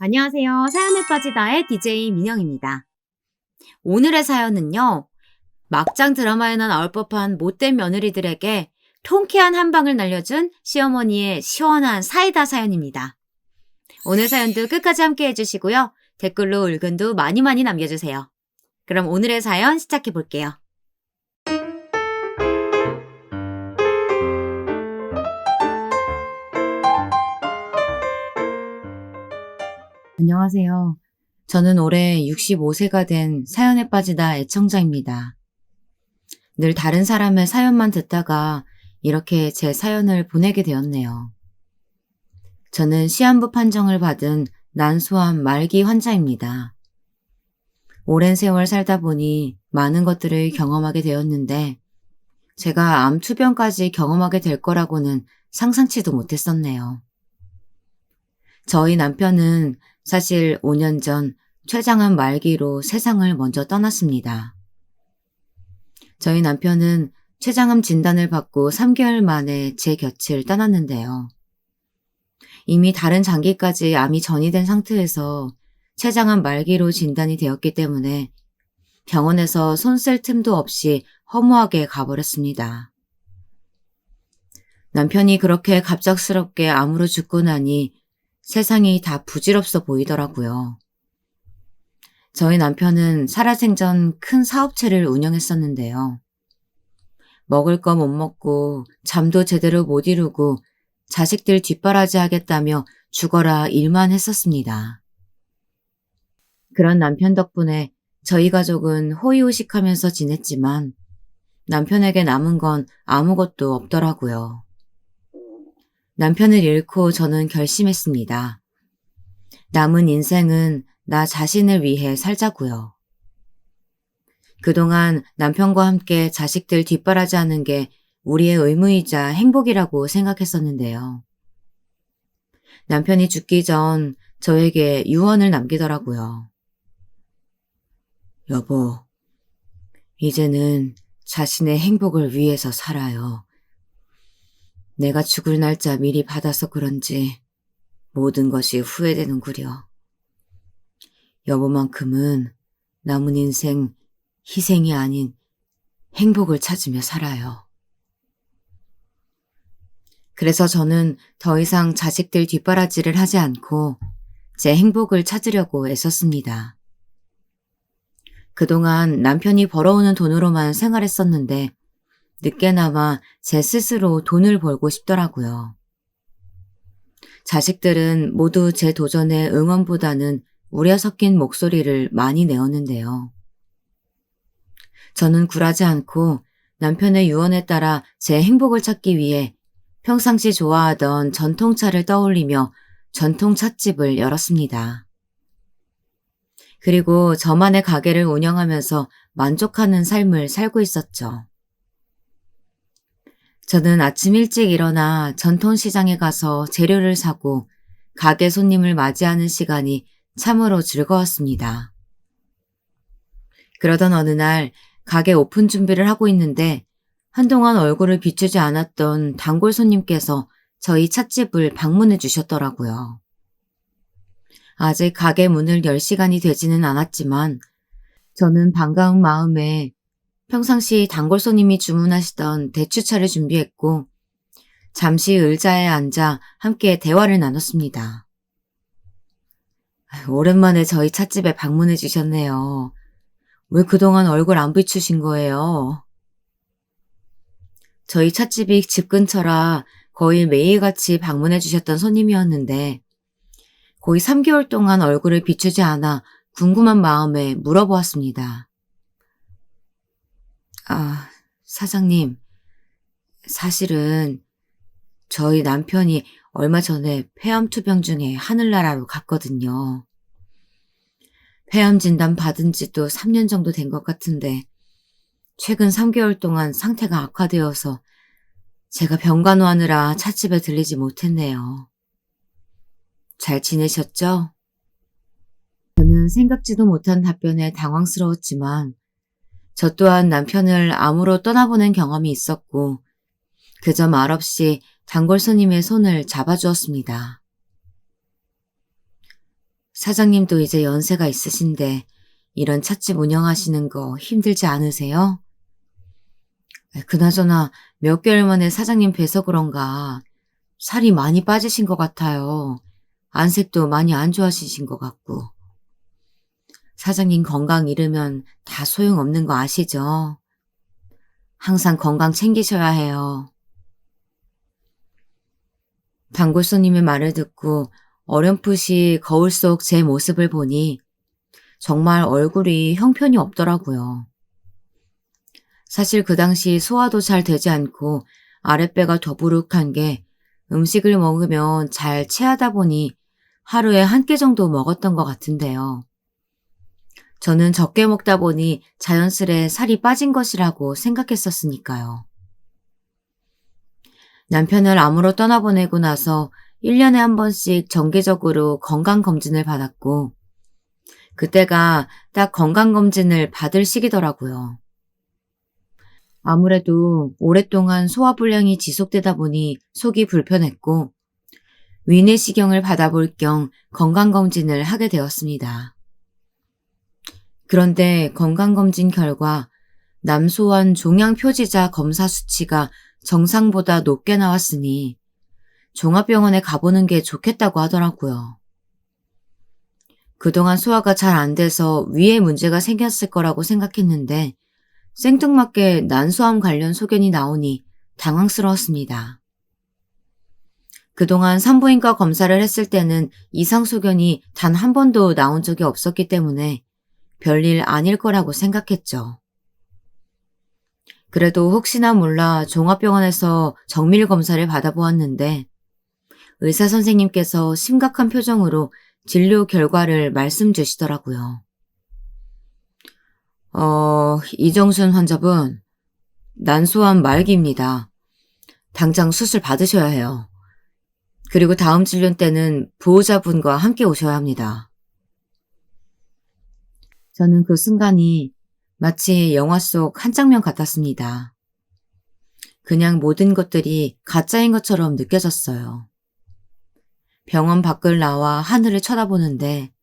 안녕하세요. 사연에 빠지다의 DJ 민영입니다. 오늘의 사연은요. 막장 드라마에나 나올 법한 못된 며느리들에게 통쾌한 한 방을 날려준 시어머니의 시원한 사이다 사연입니다. 오늘 사연도 끝까지 함께 해주시고요. 댓글로 의견도 많이 남겨주세요. 그럼 오늘의 사연 시작해 볼게요. 안녕하세요. 저는 올해 65세가 된 사연에 빠지다 애청자입니다. 늘 다른 사람의 사연만 듣다가 이렇게 제 사연을 보내게 되었네요. 저는 시한부 판정을 받은 난소암 말기 환자입니다. 오랜 세월 살다 보니 많은 것들을 경험하게 되었는데 제가 암 투병까지 경험하게 될 거라고는 상상치도 못했었네요. 저희 남편은 사실 5년 전 췌장암 말기로 세상을 먼저 떠났습니다. 저희 남편은 췌장암 진단을 받고 3개월 만에 제 곁을 떠났는데요. 이미 다른 장기까지 암이 전이된 상태에서 췌장암 말기로 진단이 되었기 때문에 병원에서 손 쓸 틈도 없이 허무하게 가버렸습니다. 남편이 그렇게 갑작스럽게 암으로 죽고 나니 세상이 다 부질없어 보이더라고요. 저희 남편은 살아생전 큰 사업체를 운영했었는데요. 먹을 거 못 먹고 잠도 제대로 못 이루고 자식들 뒷바라지 하겠다며 죽어라 일만 했었습니다. 그런 남편 덕분에 저희 가족은 호의호식하면서 지냈지만 남편에게 남은 건 아무것도 없더라고요. 남편을 잃고 저는 결심했습니다. 남은 인생은 나 자신을 위해 살자고요. 그동안 남편과 함께 자식들 뒷바라지하는 게 우리의 의무이자 행복이라고 생각했었는데요. 남편이 죽기 전 저에게 유언을 남기더라고요. 여보, 이제는 자신의 행복을 위해서 살아요. 내가 죽을 날짜 미리 받아서 그런지 모든 것이 후회되는구려. 여보만큼은 남은 인생 희생이 아닌 행복을 찾으며 살아요. 그래서 저는 더 이상 자식들 뒷바라지를 하지 않고 제 행복을 찾으려고 애썼습니다. 그동안 남편이 벌어오는 돈으로만 생활했었는데 늦게나마 제 스스로 돈을 벌고 싶더라고요. 자식들은 모두 제 도전에 응원보다는 우려 섞인 목소리를 많이 내었는데요. 저는 굴하지 않고 남편의 유언에 따라 제 행복을 찾기 위해 평상시 좋아하던 전통차를 떠올리며 전통찻집을 열었습니다. 그리고 저만의 가게를 운영하면서 만족하는 삶을 살고 있었죠. 저는 아침 일찍 일어나 전통시장에 가서 재료를 사고 가게 손님을 맞이하는 시간이 참으로 즐거웠습니다. 그러던 어느 날 가게 오픈 준비를 하고 있는데 한동안 얼굴을 비추지 않았던 단골 손님께서 저희 찻집을 방문해 주셨더라고요. 아직 가게 문을 열 시간이 되지는 않았지만 저는 반가운 마음에 평상시 단골 손님이 주문하시던 대추차를 준비했고 잠시 의자에 앉아 함께 대화를 나눴습니다. 오랜만에 저희 찻집에 방문해 주셨네요. 왜 그동안 얼굴 안 비추신 거예요? 저희 찻집이 집 근처라 거의 매일같이 방문해 주셨던 손님이었는데 거의 3개월 동안 얼굴을 비추지 않아 궁금한 마음에 물어보았습니다. 사장님, 사실은 저희 남편이 얼마 전에 폐암 투병 중에 하늘나라로 갔거든요. 폐암 진단 받은 지도 3년 정도 된 것 같은데 최근 3개월 동안 상태가 악화되어서 제가 병간호하느라 찻집에 들리지 못했네요. 잘 지내셨죠? 저는 생각지도 못한 답변에 당황스러웠지만 저 또한 남편을 암으로 떠나보낸 경험이 있었고 그저 말없이 단골 손님의 손을 잡아주었습니다. 사장님도 이제 연세가 있으신데 이런 찻집 운영하시는 거 힘들지 않으세요? 그나저나 몇 개월 만에 사장님 뵈서 그런가 살이 많이 빠지신 것 같아요. 안색도 많이 안 좋아지신 것 같고. 사장님 건강 잃으면 다 소용없는 거 아시죠? 항상 건강 챙기셔야 해요. 단골 손님의 말을 듣고 어렴풋이 거울 속 제 모습을 보니 정말 얼굴이 형편이 없더라고요. 사실 그 당시 소화도 잘 되지 않고 아랫배가 더부룩한 게 음식을 먹으면 잘 체하다 보니 하루에 한 끼 정도 먹었던 것 같은데요. 저는 적게 먹다 보니 자연스레 살이 빠진 것이라고 생각했었으니까요. 남편을 암으로 떠나보내고 나서 1년에 한 번씩 정기적으로 건강검진을 받았고 그때가 딱 건강검진을 받을 시기더라고요. 아무래도 오랫동안 소화불량이 지속되다 보니 속이 불편했고 위내시경을 받아볼 겸 건강검진을 하게 되었습니다. 그런데 건강검진 결과 남소환 종양표지자 검사 수치가 정상보다 높게 나왔으니 종합병원에 가보는 게 좋겠다고 하더라고요. 그동안 소화가 잘 안 돼서 위에 문제가 생겼을 거라고 생각했는데 생뚱맞게 난소암 관련 소견이 나오니 당황스러웠습니다. 그동안 산부인과 검사를 했을 때는 이상 소견이 단 한 번도 나온 적이 없었기 때문에 별일 아닐 거라고 생각했죠. 그래도 혹시나 몰라 종합병원에서 정밀 검사를 받아보았는데 의사 선생님께서 심각한 표정으로 진료 결과를 말씀 주시더라고요. 이정순 환자분, 난소암 말기입니다. 당장 수술 받으셔야 해요. 그리고 다음 진료 때는 보호자분과 함께 오셔야 합니다. 저는 그 순간이 마치 영화 속 한 장면 같았습니다. 그냥 모든 것들이 가짜인 것처럼 느껴졌어요. 병원 밖을 나와 하늘을 쳐다보는데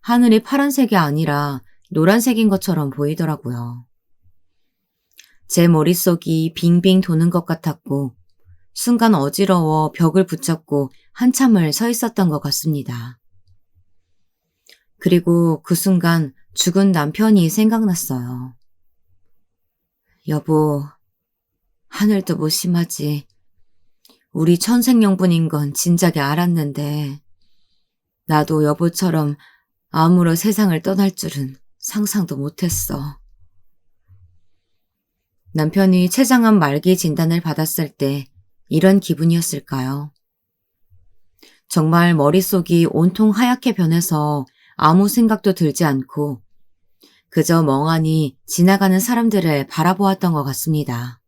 하늘이 파란색이 아니라 노란색인 것처럼 보이더라고요. 제 머릿속이 빙빙 도는 것 같았고 순간 어지러워 벽을 붙잡고 한참을 서 있었던 것 같습니다. 그리고 그 순간 죽은 남편이 생각났어요. 여보, 하늘도 무심하지. 우리 천생연분인 건 진작에 알았는데 나도 여보처럼 암으로 세상을 떠날 줄은 상상도 못했어. 남편이 췌장암 말기 진단을 받았을 때 이런 기분이었을까요? 정말 머릿속이 온통 하얗게 변해서 아무 생각도 들지 않고 그저 멍하니 지나가는 사람들을 바라보았던 것 같습니다.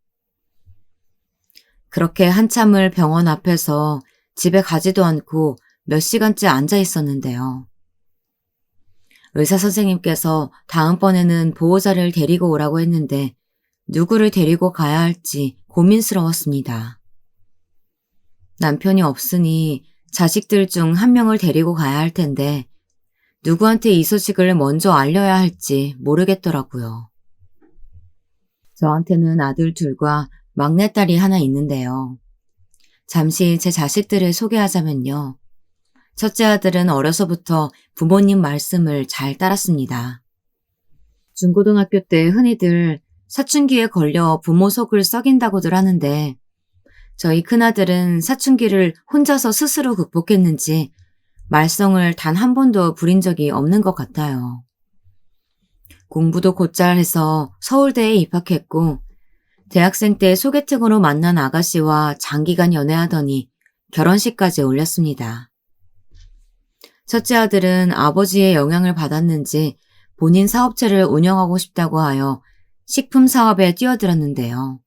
그렇게 한참을 병원 앞에서 집에 가지도 않고 몇 시간째 앉아 있었는데요. 의사 선생님께서 다음번에는 보호자를 데리고 오라고 했는데 누구를 데리고 가야 할지 고민스러웠습니다. 남편이 없으니 자식들 중 한 명을 데리고 가야 할 텐데 누구한테 이 소식을 먼저 알려야 할지 모르겠더라고요. 저한테는 아들 둘과 막내딸이 하나 있는데요. 잠시 제 자식들을 소개하자면요. 첫째 아들은 어려서부터 부모님 말씀을 잘 따랐습니다. 중고등학교 때 흔히들 사춘기에 걸려 부모 속을 썩인다고들 하는데 저희 큰아들은 사춘기를 혼자서 스스로 극복했는지 말썽을 단 한 번도 부린 적이 없는 것 같아요. 공부도 곧잘 해서 서울대에 입학했고 대학생 때 소개팅으로 만난 아가씨와 장기간 연애하더니 결혼식까지 올렸습니다. 첫째 아들은 아버지의 영향을 받았는지 본인 사업체를 운영하고 싶다고 하여 식품 사업에 뛰어들었는데요.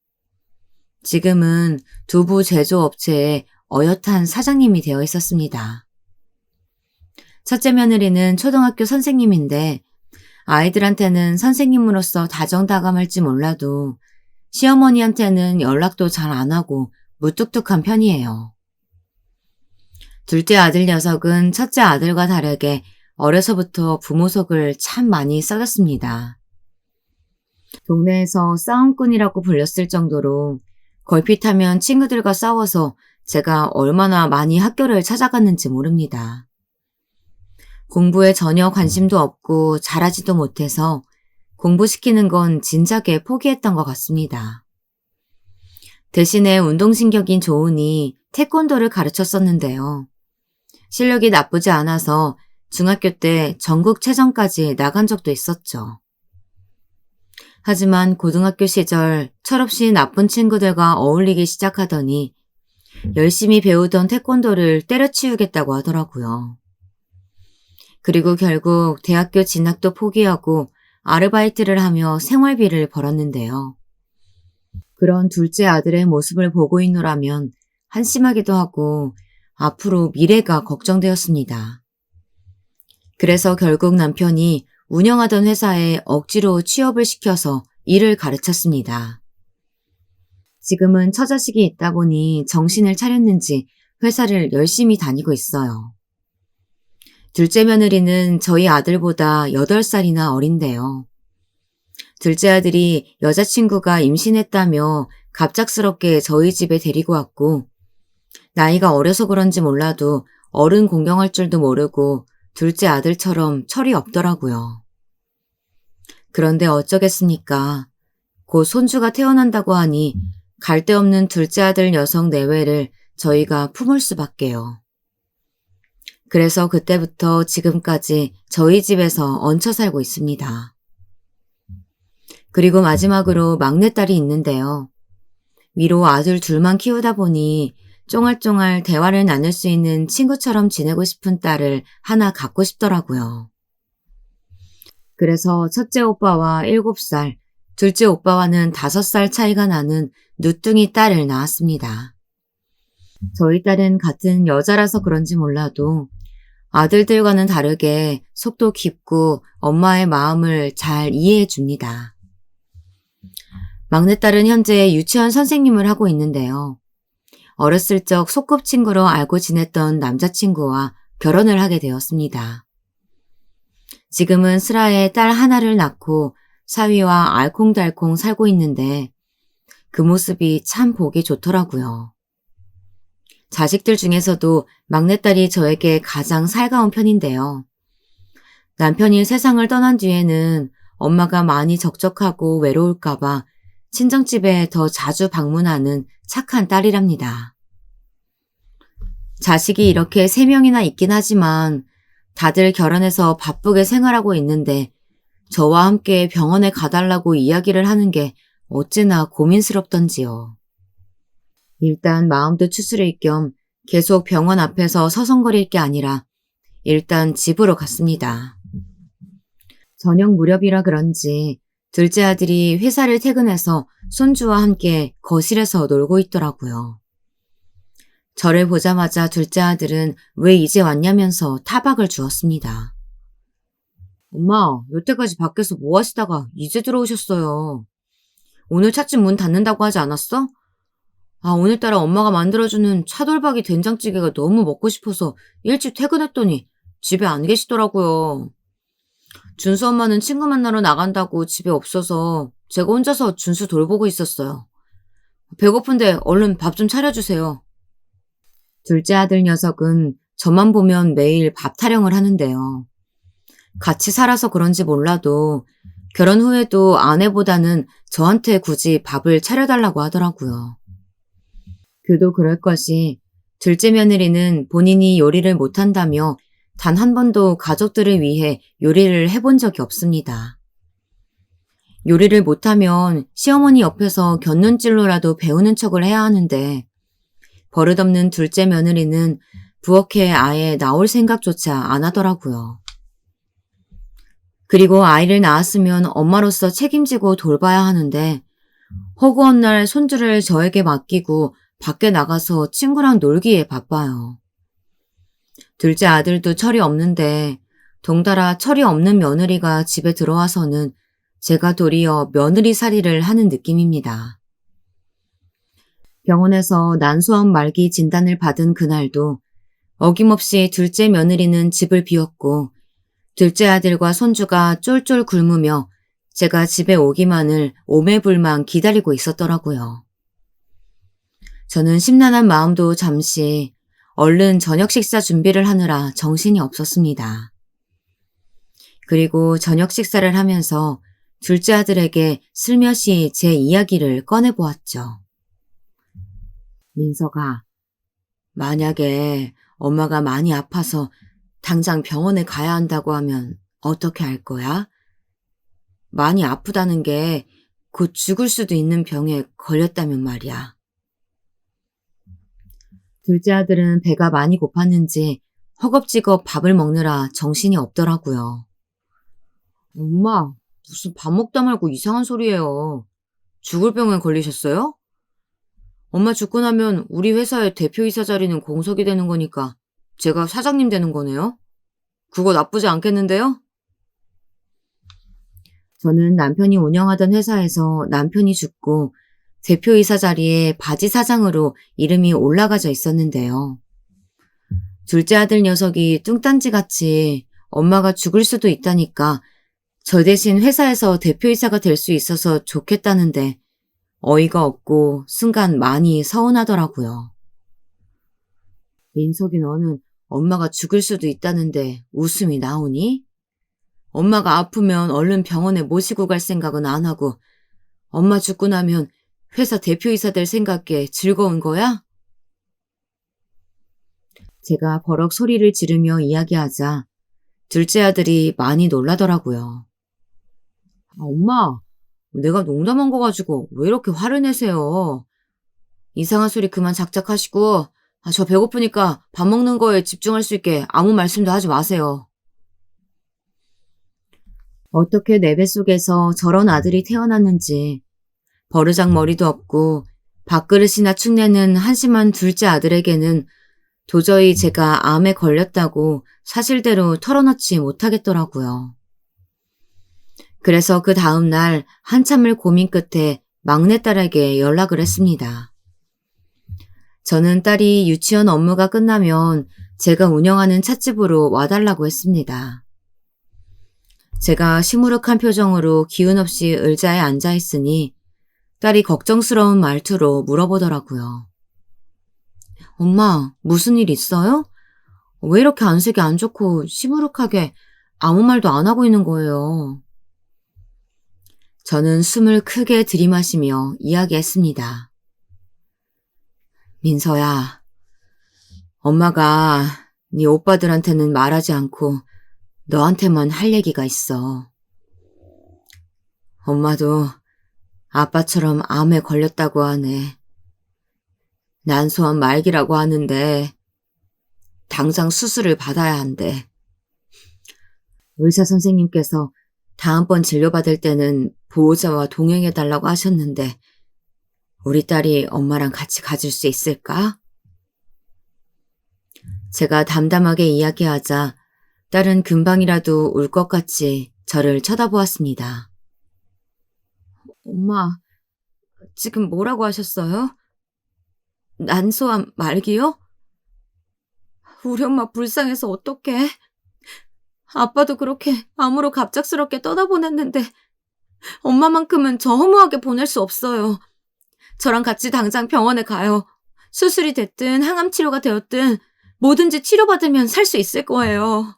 지금은 두부 제조업체의 어엿한 사장님이 되어 있었습니다. 첫째 며느리는 초등학교 선생님인데 아이들한테는 선생님으로서 다정다감할지 몰라도 시어머니한테는 연락도 잘 안 하고 무뚝뚝한 편이에요. 둘째 아들 녀석은 첫째 아들과 다르게 어려서부터 부모 속을 참 많이 썩였습니다. 동네에서 싸움꾼이라고 불렸을 정도로 걸핏하면 친구들과 싸워서 제가 얼마나 많이 학교를 찾아갔는지 모릅니다. 공부에 전혀 관심도 없고 잘하지도 못해서 공부시키는 건 진작에 포기했던 것 같습니다. 대신에 운동신경이 좋으니 태권도를 가르쳤었는데요. 실력이 나쁘지 않아서 중학교 때 전국체전까지 나간 적도 있었죠. 하지만 고등학교 시절 철없이 나쁜 친구들과 어울리기 시작하더니 열심히 배우던 태권도를 때려치우겠다고 하더라고요. 그리고 결국 대학교 진학도 포기하고 아르바이트를 하며 생활비를 벌었는데요. 그런 둘째 아들의 모습을 보고 있노라면 한심하기도 하고 앞으로 미래가 걱정되었습니다. 그래서 결국 남편이 운영하던 회사에 억지로 취업을 시켜서 일을 가르쳤습니다. 지금은 처자식이 있다 보니 정신을 차렸는지 회사를 열심히 다니고 있어요. 둘째 며느리는 저희 아들보다 8살이나 어린데요. 둘째 아들이 여자친구가 임신했다며 갑작스럽게 저희 집에 데리고 왔고 나이가 어려서 그런지 몰라도 어른 공경할 줄도 모르고 둘째 아들처럼 철이 없더라고요. 그런데 어쩌겠습니까? 곧 손주가 태어난다고 하니 갈 데 없는 둘째 아들 녀석 내외를 저희가 품을 수밖에요. 그래서 그때부터 지금까지 저희 집에서 얹혀 살고 있습니다. 그리고 마지막으로 막내딸이 있는데요. 위로 아들 둘만 키우다 보니 쫑알쫑알 대화를 나눌 수 있는 친구처럼 지내고 싶은 딸을 하나 갖고 싶더라고요. 그래서 첫째 오빠와 7살, 둘째 오빠와는 5살 차이가 나는 누뚱이 딸을 낳았습니다. 저희 딸은 같은 여자라서 그런지 몰라도 아들들과는 다르게 속도 깊고 엄마의 마음을 잘 이해해 줍니다. 막내딸은 현재 유치원 선생님을 하고 있는데요. 어렸을 적 소꿉친구로 알고 지냈던 남자친구와 결혼을 하게 되었습니다. 지금은 슬하에 딸 하나를 낳고 사위와 알콩달콩 살고 있는데 그 모습이 참 보기 좋더라고요. 자식들 중에서도 막내딸이 저에게 가장 살가운 편인데요. 남편이 세상을 떠난 뒤에는 엄마가 많이 적적하고 외로울까봐 친정집에 더 자주 방문하는 착한 딸이랍니다. 자식이 이렇게 3명이나 있긴 하지만 다들 결혼해서 바쁘게 생활하고 있는데 저와 함께 병원에 가달라고 이야기를 하는 게 어찌나 고민스럽던지요. 일단 마음도 추스릴 겸 계속 병원 앞에서 서성거릴 게 아니라 일단 집으로 갔습니다. 저녁 무렵이라 그런지 둘째 아들이 회사를 퇴근해서 손주와 함께 거실에서 놀고 있더라고요. 저를 보자마자 둘째 아들은 왜 이제 왔냐면서 타박을 주었습니다. 엄마, 여태까지 밖에서 뭐 하시다가 이제 들어오셨어요. 오늘 차츰 문 닫는다고 하지 않았어? 오늘따라 엄마가 만들어주는 차돌박이 된장찌개가 너무 먹고 싶어서 일찍 퇴근했더니 집에 안 계시더라고요. 준수 엄마는 친구 만나러 나간다고 집에 없어서 제가 혼자서 준수 돌보고 있었어요. 배고픈데 얼른 밥 좀 차려주세요. 둘째 아들 녀석은 저만 보면 매일 밥 타령을 하는데요. 같이 살아서 그런지 몰라도 결혼 후에도 아내보다는 저한테 굳이 밥을 차려달라고 하더라고요. 그도 그럴 것이 둘째 며느리는 본인이 요리를 못한다며 단 한 번도 가족들을 위해 요리를 해본 적이 없습니다. 요리를 못하면 시어머니 옆에서 곁눈질로라도 배우는 척을 해야 하는데 버릇없는 둘째 며느리는 부엌에 아예 나올 생각조차 안 하더라고요. 그리고 아이를 낳았으면 엄마로서 책임지고 돌봐야 하는데 허구한 날 손주를 저에게 맡기고 밖에 나가서 친구랑 놀기에 바빠요. 둘째 아들도 철이 없는데 동달아 철이 없는 며느리가 집에 들어와서는 제가 도리어 며느리살이를 하는 느낌입니다. 병원에서 난소암 말기 진단을 받은 그날도 어김없이 둘째 며느리는 집을 비웠고 둘째 아들과 손주가 쫄쫄 굶으며 제가 집에 오기만을 오매불망 기다리고 있었더라고요. 저는 심란한 마음도 잠시 얼른 저녁 식사 준비를 하느라 정신이 없었습니다. 그리고 저녁 식사를 하면서 둘째 아들에게 슬며시 제 이야기를 꺼내보았죠. 민서가, 만약에 엄마가 많이 아파서 당장 병원에 가야 한다고 하면 어떻게 할 거야? 많이 아프다는 게 곧 죽을 수도 있는 병에 걸렸다면 말이야. 둘째 아들은 배가 많이 고팠는지 허겁지겁 밥을 먹느라 정신이 없더라고요. 엄마, 무슨 밥 먹다 말고 이상한 소리예요. 죽을 병에 걸리셨어요? 엄마 죽고 나면 우리 회사의 대표이사 자리는 공석이 되는 거니까 제가 사장님 되는 거네요? 그거 나쁘지 않겠는데요? 저는 남편이 운영하던 회사에서 남편이 죽고 대표이사 자리에 바지 사장으로 이름이 올라가져 있었는데요. 둘째 아들 녀석이 뚱딴지같이 엄마가 죽을 수도 있다니까 저 대신 회사에서 대표이사가 될 수 있어서 좋겠다는데 어이가 없고 순간 많이 서운하더라고요. 민석이 너는 엄마가 죽을 수도 있다는데 웃음이 나오니? 엄마가 아프면 얼른 병원에 모시고 갈 생각은 안 하고 엄마 죽고 나면 회사 대표이사 될 생각에 즐거운 거야? 제가 버럭 소리를 지르며 이야기하자 둘째 아들이 많이 놀라더라고요. 엄마, 내가 농담한 거 가지고 왜 이렇게 화를 내세요? 이상한 소리 그만 작작하시고 저 배고프니까 밥 먹는 거에 집중할 수 있게 아무 말씀도 하지 마세요. 어떻게 내 뱃속에서 저런 아들이 태어났는지 버르장머리도 없고 밥그릇이나 축내는 한심한 둘째 아들에게는 도저히 제가 암에 걸렸다고 사실대로 털어놓지 못하겠더라고요. 그래서 그 다음 날 한참을 고민 끝에 막내딸에게 연락을 했습니다. 저는 딸이 유치원 업무가 끝나면 제가 운영하는 찻집으로 와달라고 했습니다. 제가 시무룩한 표정으로 기운 없이 의자에 앉아 있으니 딸이 걱정스러운 말투로 물어보더라고요. 엄마, 무슨 일 있어요? 왜 이렇게 안색이 안 좋고 시무룩하게 아무 말도 안 하고 있는 거예요? 저는 숨을 크게 들이마시며 이야기했습니다. 민서야, 엄마가 네 오빠들한테는 말하지 않고 너한테만 할 얘기가 있어. 엄마도 아빠처럼 암에 걸렸다고 하네. 난소암 말기라고 하는데 당장 수술을 받아야 한대. 의사 선생님께서 다음번 진료받을 때는 보호자와 동행해달라고 하셨는데 우리 딸이 엄마랑 같이 가줄 수 있을까? 제가 담담하게 이야기하자 딸은 금방이라도 울 것 같이 저를 쳐다보았습니다. 엄마, 지금 뭐라고 하셨어요? 난소암 말기요? 우리 엄마 불쌍해서 어떡해? 아빠도 그렇게 암으로 갑작스럽게 떠나보냈는데 엄마만큼은 저 허무하게 보낼 수 없어요. 저랑 같이 당장 병원에 가요. 수술이 됐든 항암 치료가 되었든 뭐든지 치료받으면 살 수 있을 거예요.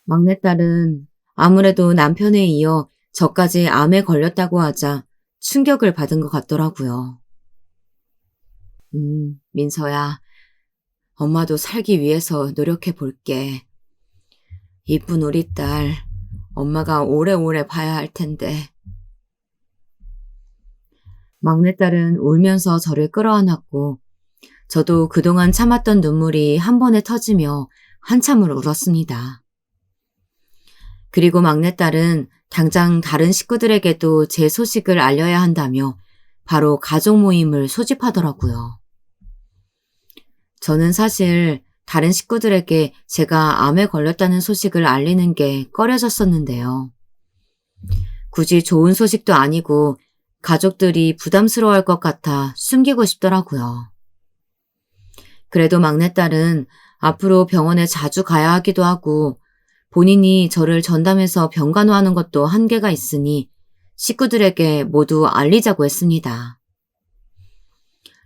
막내딸은 아무래도 남편에 이어 저까지 암에 걸렸다고 하자 충격을 받은 것 같더라고요. 민서야, 엄마도 살기 위해서 노력해 볼게. 이쁜 우리 딸, 엄마가 오래오래 봐야 할 텐데. 막내딸은 울면서 저를 끌어안았고 저도 그동안 참았던 눈물이 한 번에 터지며 한참을 울었습니다. 그리고 막내딸은 당장 다른 식구들에게도 제 소식을 알려야 한다며 바로 가족 모임을 소집하더라고요. 저는 사실 다른 식구들에게 제가 암에 걸렸다는 소식을 알리는 게 꺼려졌었는데요. 굳이 좋은 소식도 아니고 가족들이 부담스러워할 것 같아 숨기고 싶더라고요. 그래도 막내딸은 앞으로 병원에 자주 가야 하기도 하고 본인이 저를 전담해서 병간호하는 것도 한계가 있으니 식구들에게 모두 알리자고 했습니다.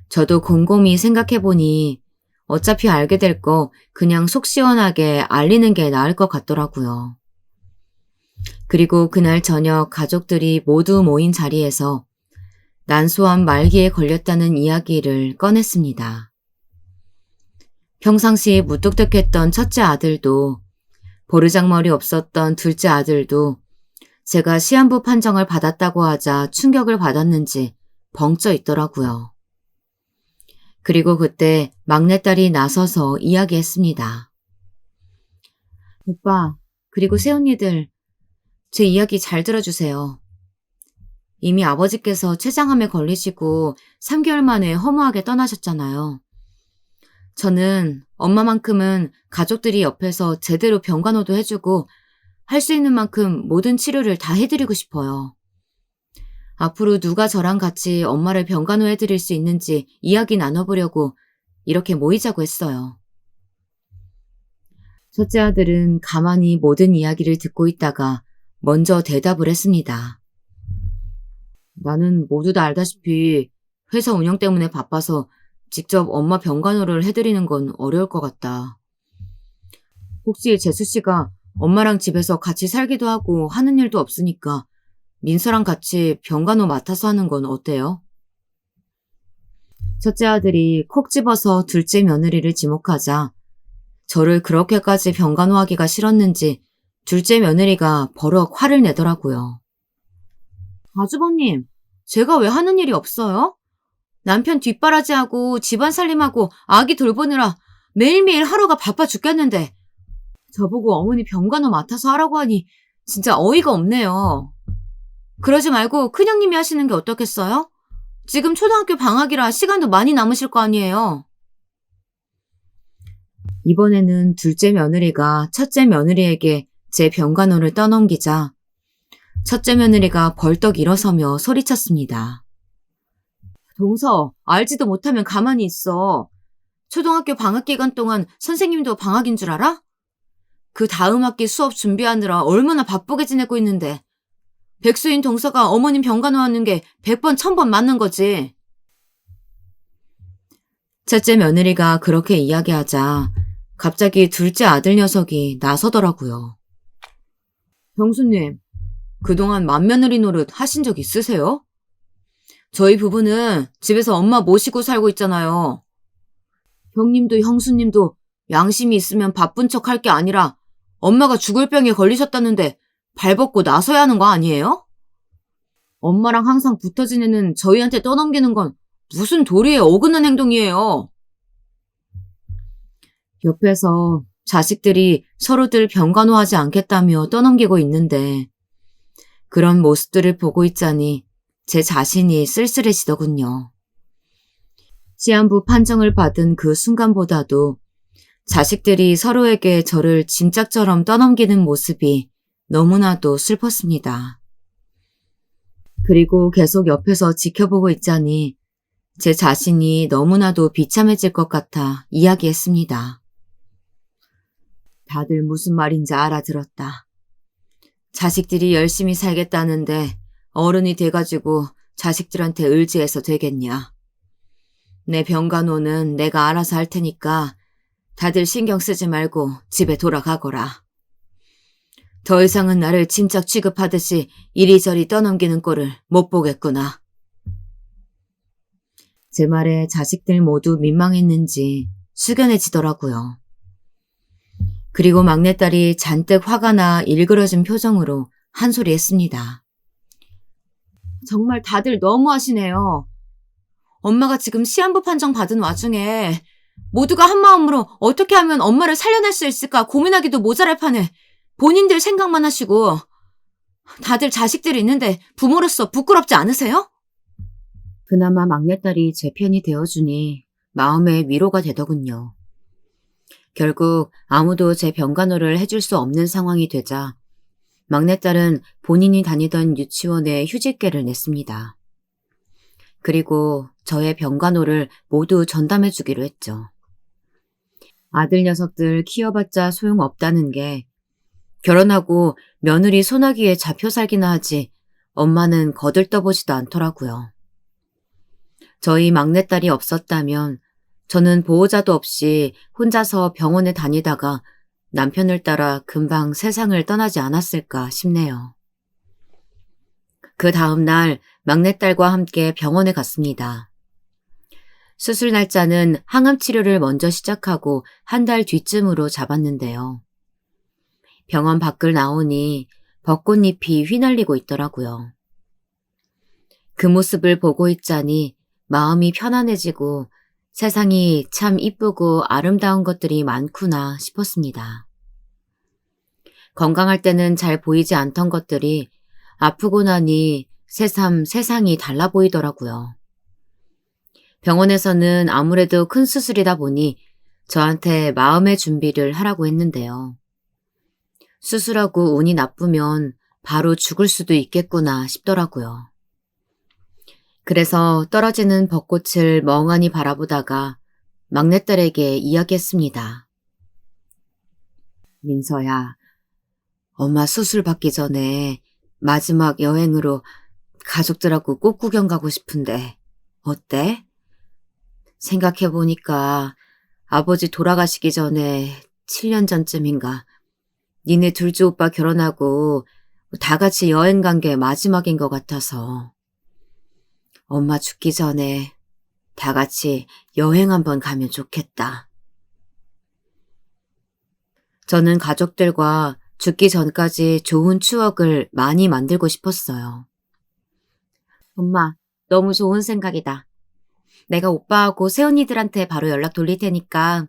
저도 곰곰이 생각해보니 어차피 알게 될 거 그냥 속 시원하게 알리는 게 나을 것 같더라고요. 그리고 그날 저녁 가족들이 모두 모인 자리에서 난소암 말기에 걸렸다는 이야기를 꺼냈습니다. 평상시 무뚝뚝했던 첫째 아들도 버르장머리 없었던 둘째 아들도 제가 시한부 판정을 받았다고 하자 충격을 받았는지 벙쪄 있더라고요. 그리고 그때 막내딸이 나서서 이야기했습니다. 오빠, 그리고 새언니들, 제 이야기 잘 들어주세요. 이미 아버지께서 췌장암에 걸리시고 3개월 만에 허무하게 떠나셨잖아요. 저는 엄마만큼은 가족들이 옆에서 제대로 병간호도 해주고 할 수 있는 만큼 모든 치료를 다 해드리고 싶어요. 앞으로 누가 저랑 같이 엄마를 병간호해드릴 수 있는지 이야기 나눠보려고 이렇게 모이자고 했어요. 첫째 아들은 가만히 모든 이야기를 듣고 있다가 먼저 대답을 했습니다. 나는 모두 다 알다시피 회사 운영 때문에 바빠서 직접 엄마 병간호를 해드리는 건 어려울 것 같다. 혹시 재수 씨가 엄마랑 집에서 같이 살기도 하고 하는 일도 없으니까 민서랑 같이 병간호 맡아서 하는 건 어때요? 첫째 아들이 콕 집어서 둘째 며느리를 지목하자 저를 그렇게까지 병간호하기가 싫었는지 둘째 며느리가 버럭 화를 내더라고요. 아주버님, 제가 왜 하는 일이 없어요? 남편 뒷바라지하고 집안 살림하고 아기 돌보느라 매일매일 하루가 바빠 죽겠는데 저보고 어머니 병간호 맡아서 하라고 하니 진짜 어이가 없네요. 그러지 말고 큰형님이 하시는 게 어떻겠어요? 지금 초등학교 방학이라 시간도 많이 남으실 거 아니에요. 이번에는 둘째 며느리가 첫째 며느리에게 제 병간호를 떠넘기자 첫째 며느리가 벌떡 일어서며 소리쳤습니다. 동서, 알지도 못하면 가만히 있어. 초등학교 방학 기간 동안 선생님도 방학인 줄 알아? 그 다음 학기 수업 준비하느라 얼마나 바쁘게 지내고 있는데 백수인 동서가 어머님 병간호 하는 게 100번 1000번 맞는 거지. 첫째 며느리가 그렇게 이야기하자 갑자기 둘째 아들 녀석이 나서더라고요. 형수님, 그동안 맏며느리 노릇 하신 적 있으세요? 저희 부부는 집에서 엄마 모시고 살고 있잖아요. 형님도 형수님도 양심이 있으면 바쁜 척 할 게 아니라 엄마가 죽을 병에 걸리셨다는데 발벗고 나서야 하는 거 아니에요? 엄마랑 항상 붙어 지내는 저희한테 떠넘기는 건 무슨 도리에 어긋난 행동이에요. 옆에서 자식들이 서로들 병간호하지 않겠다며 떠넘기고 있는데 그런 모습들을 보고 있자니 제 자신이 쓸쓸해지더군요. 시한부 판정을 받은 그 순간보다도 자식들이 서로에게 저를 짐짝처럼 떠넘기는 모습이 너무나도 슬펐습니다. 그리고 계속 옆에서 지켜보고 있자니 제 자신이 너무나도 비참해질 것 같아 이야기했습니다. 다들 무슨 말인지 알아들었다. 자식들이 열심히 살겠다는데 어른이 돼가지고 자식들한테 의지해서 되겠냐. 내 병간호는 내가 알아서 할 테니까 다들 신경 쓰지 말고 집에 돌아가거라. 더 이상은 나를 친척 취급하듯이 이리저리 떠넘기는 꼴을 못 보겠구나. 제 말에 자식들 모두 민망했는지 숙연해지더라고요. 그리고 막내딸이 잔뜩 화가 나 일그러진 표정으로 한 소리 했습니다. 정말 다들 너무하시네요. 엄마가 지금 시한부 판정 받은 와중에 모두가 한마음으로 어떻게 하면 엄마를 살려낼 수 있을까 고민하기도 모자랄 판에 본인들 생각만 하시고 다들 자식들이 있는데 부모로서 부끄럽지 않으세요? 그나마 막내딸이 제 편이 되어주니 마음의 위로가 되더군요. 결국 아무도 제 병간호를 해줄 수 없는 상황이 되자 막내딸은 본인이 다니던 유치원에 휴직계를 냈습니다. 그리고 저의 병간호를 모두 전담해주기로 했죠. 아들 녀석들 키워봤자 소용없다는 게 결혼하고 며느리 소나기에 잡혀 살기나 하지 엄마는 거들떠보지도 않더라고요. 저희 막내딸이 없었다면 저는 보호자도 없이 혼자서 병원에 다니다가 남편을 따라 금방 세상을 떠나지 않았을까 싶네요. 그 다음 날 막내딸과 함께 병원에 갔습니다. 수술 날짜는 항암 치료를 먼저 시작하고 한 달 뒤쯤으로 잡았는데요. 병원 밖을 나오니 벚꽃잎이 휘날리고 있더라고요. 그 모습을 보고 있자니 마음이 편안해지고 세상이 참 이쁘고 아름다운 것들이 많구나 싶었습니다. 건강할 때는 잘 보이지 않던 것들이 아프고 나니 새삼 세상이 달라 보이더라고요. 병원에서는 아무래도 큰 수술이다 보니 저한테 마음의 준비를 하라고 했는데요. 수술하고 운이 나쁘면 바로 죽을 수도 있겠구나 싶더라고요. 그래서 떨어지는 벚꽃을 멍하니 바라보다가 막내딸에게 이야기했습니다. 민서야, 엄마 수술 받기 전에 마지막 여행으로 가족들하고 꽃구경 가고 싶은데 어때? 생각해보니까 아버지 돌아가시기 전에 7년 전쯤인가 니네 둘째 오빠 결혼하고 다 같이 여행 간 게 마지막인 것 같아서 엄마 죽기 전에 다 같이 여행 한번 가면 좋겠다. 저는 가족들과 죽기 전까지 좋은 추억을 많이 만들고 싶었어요. 엄마, 너무 좋은 생각이다. 내가 오빠하고 새언니들한테 바로 연락 돌릴 테니까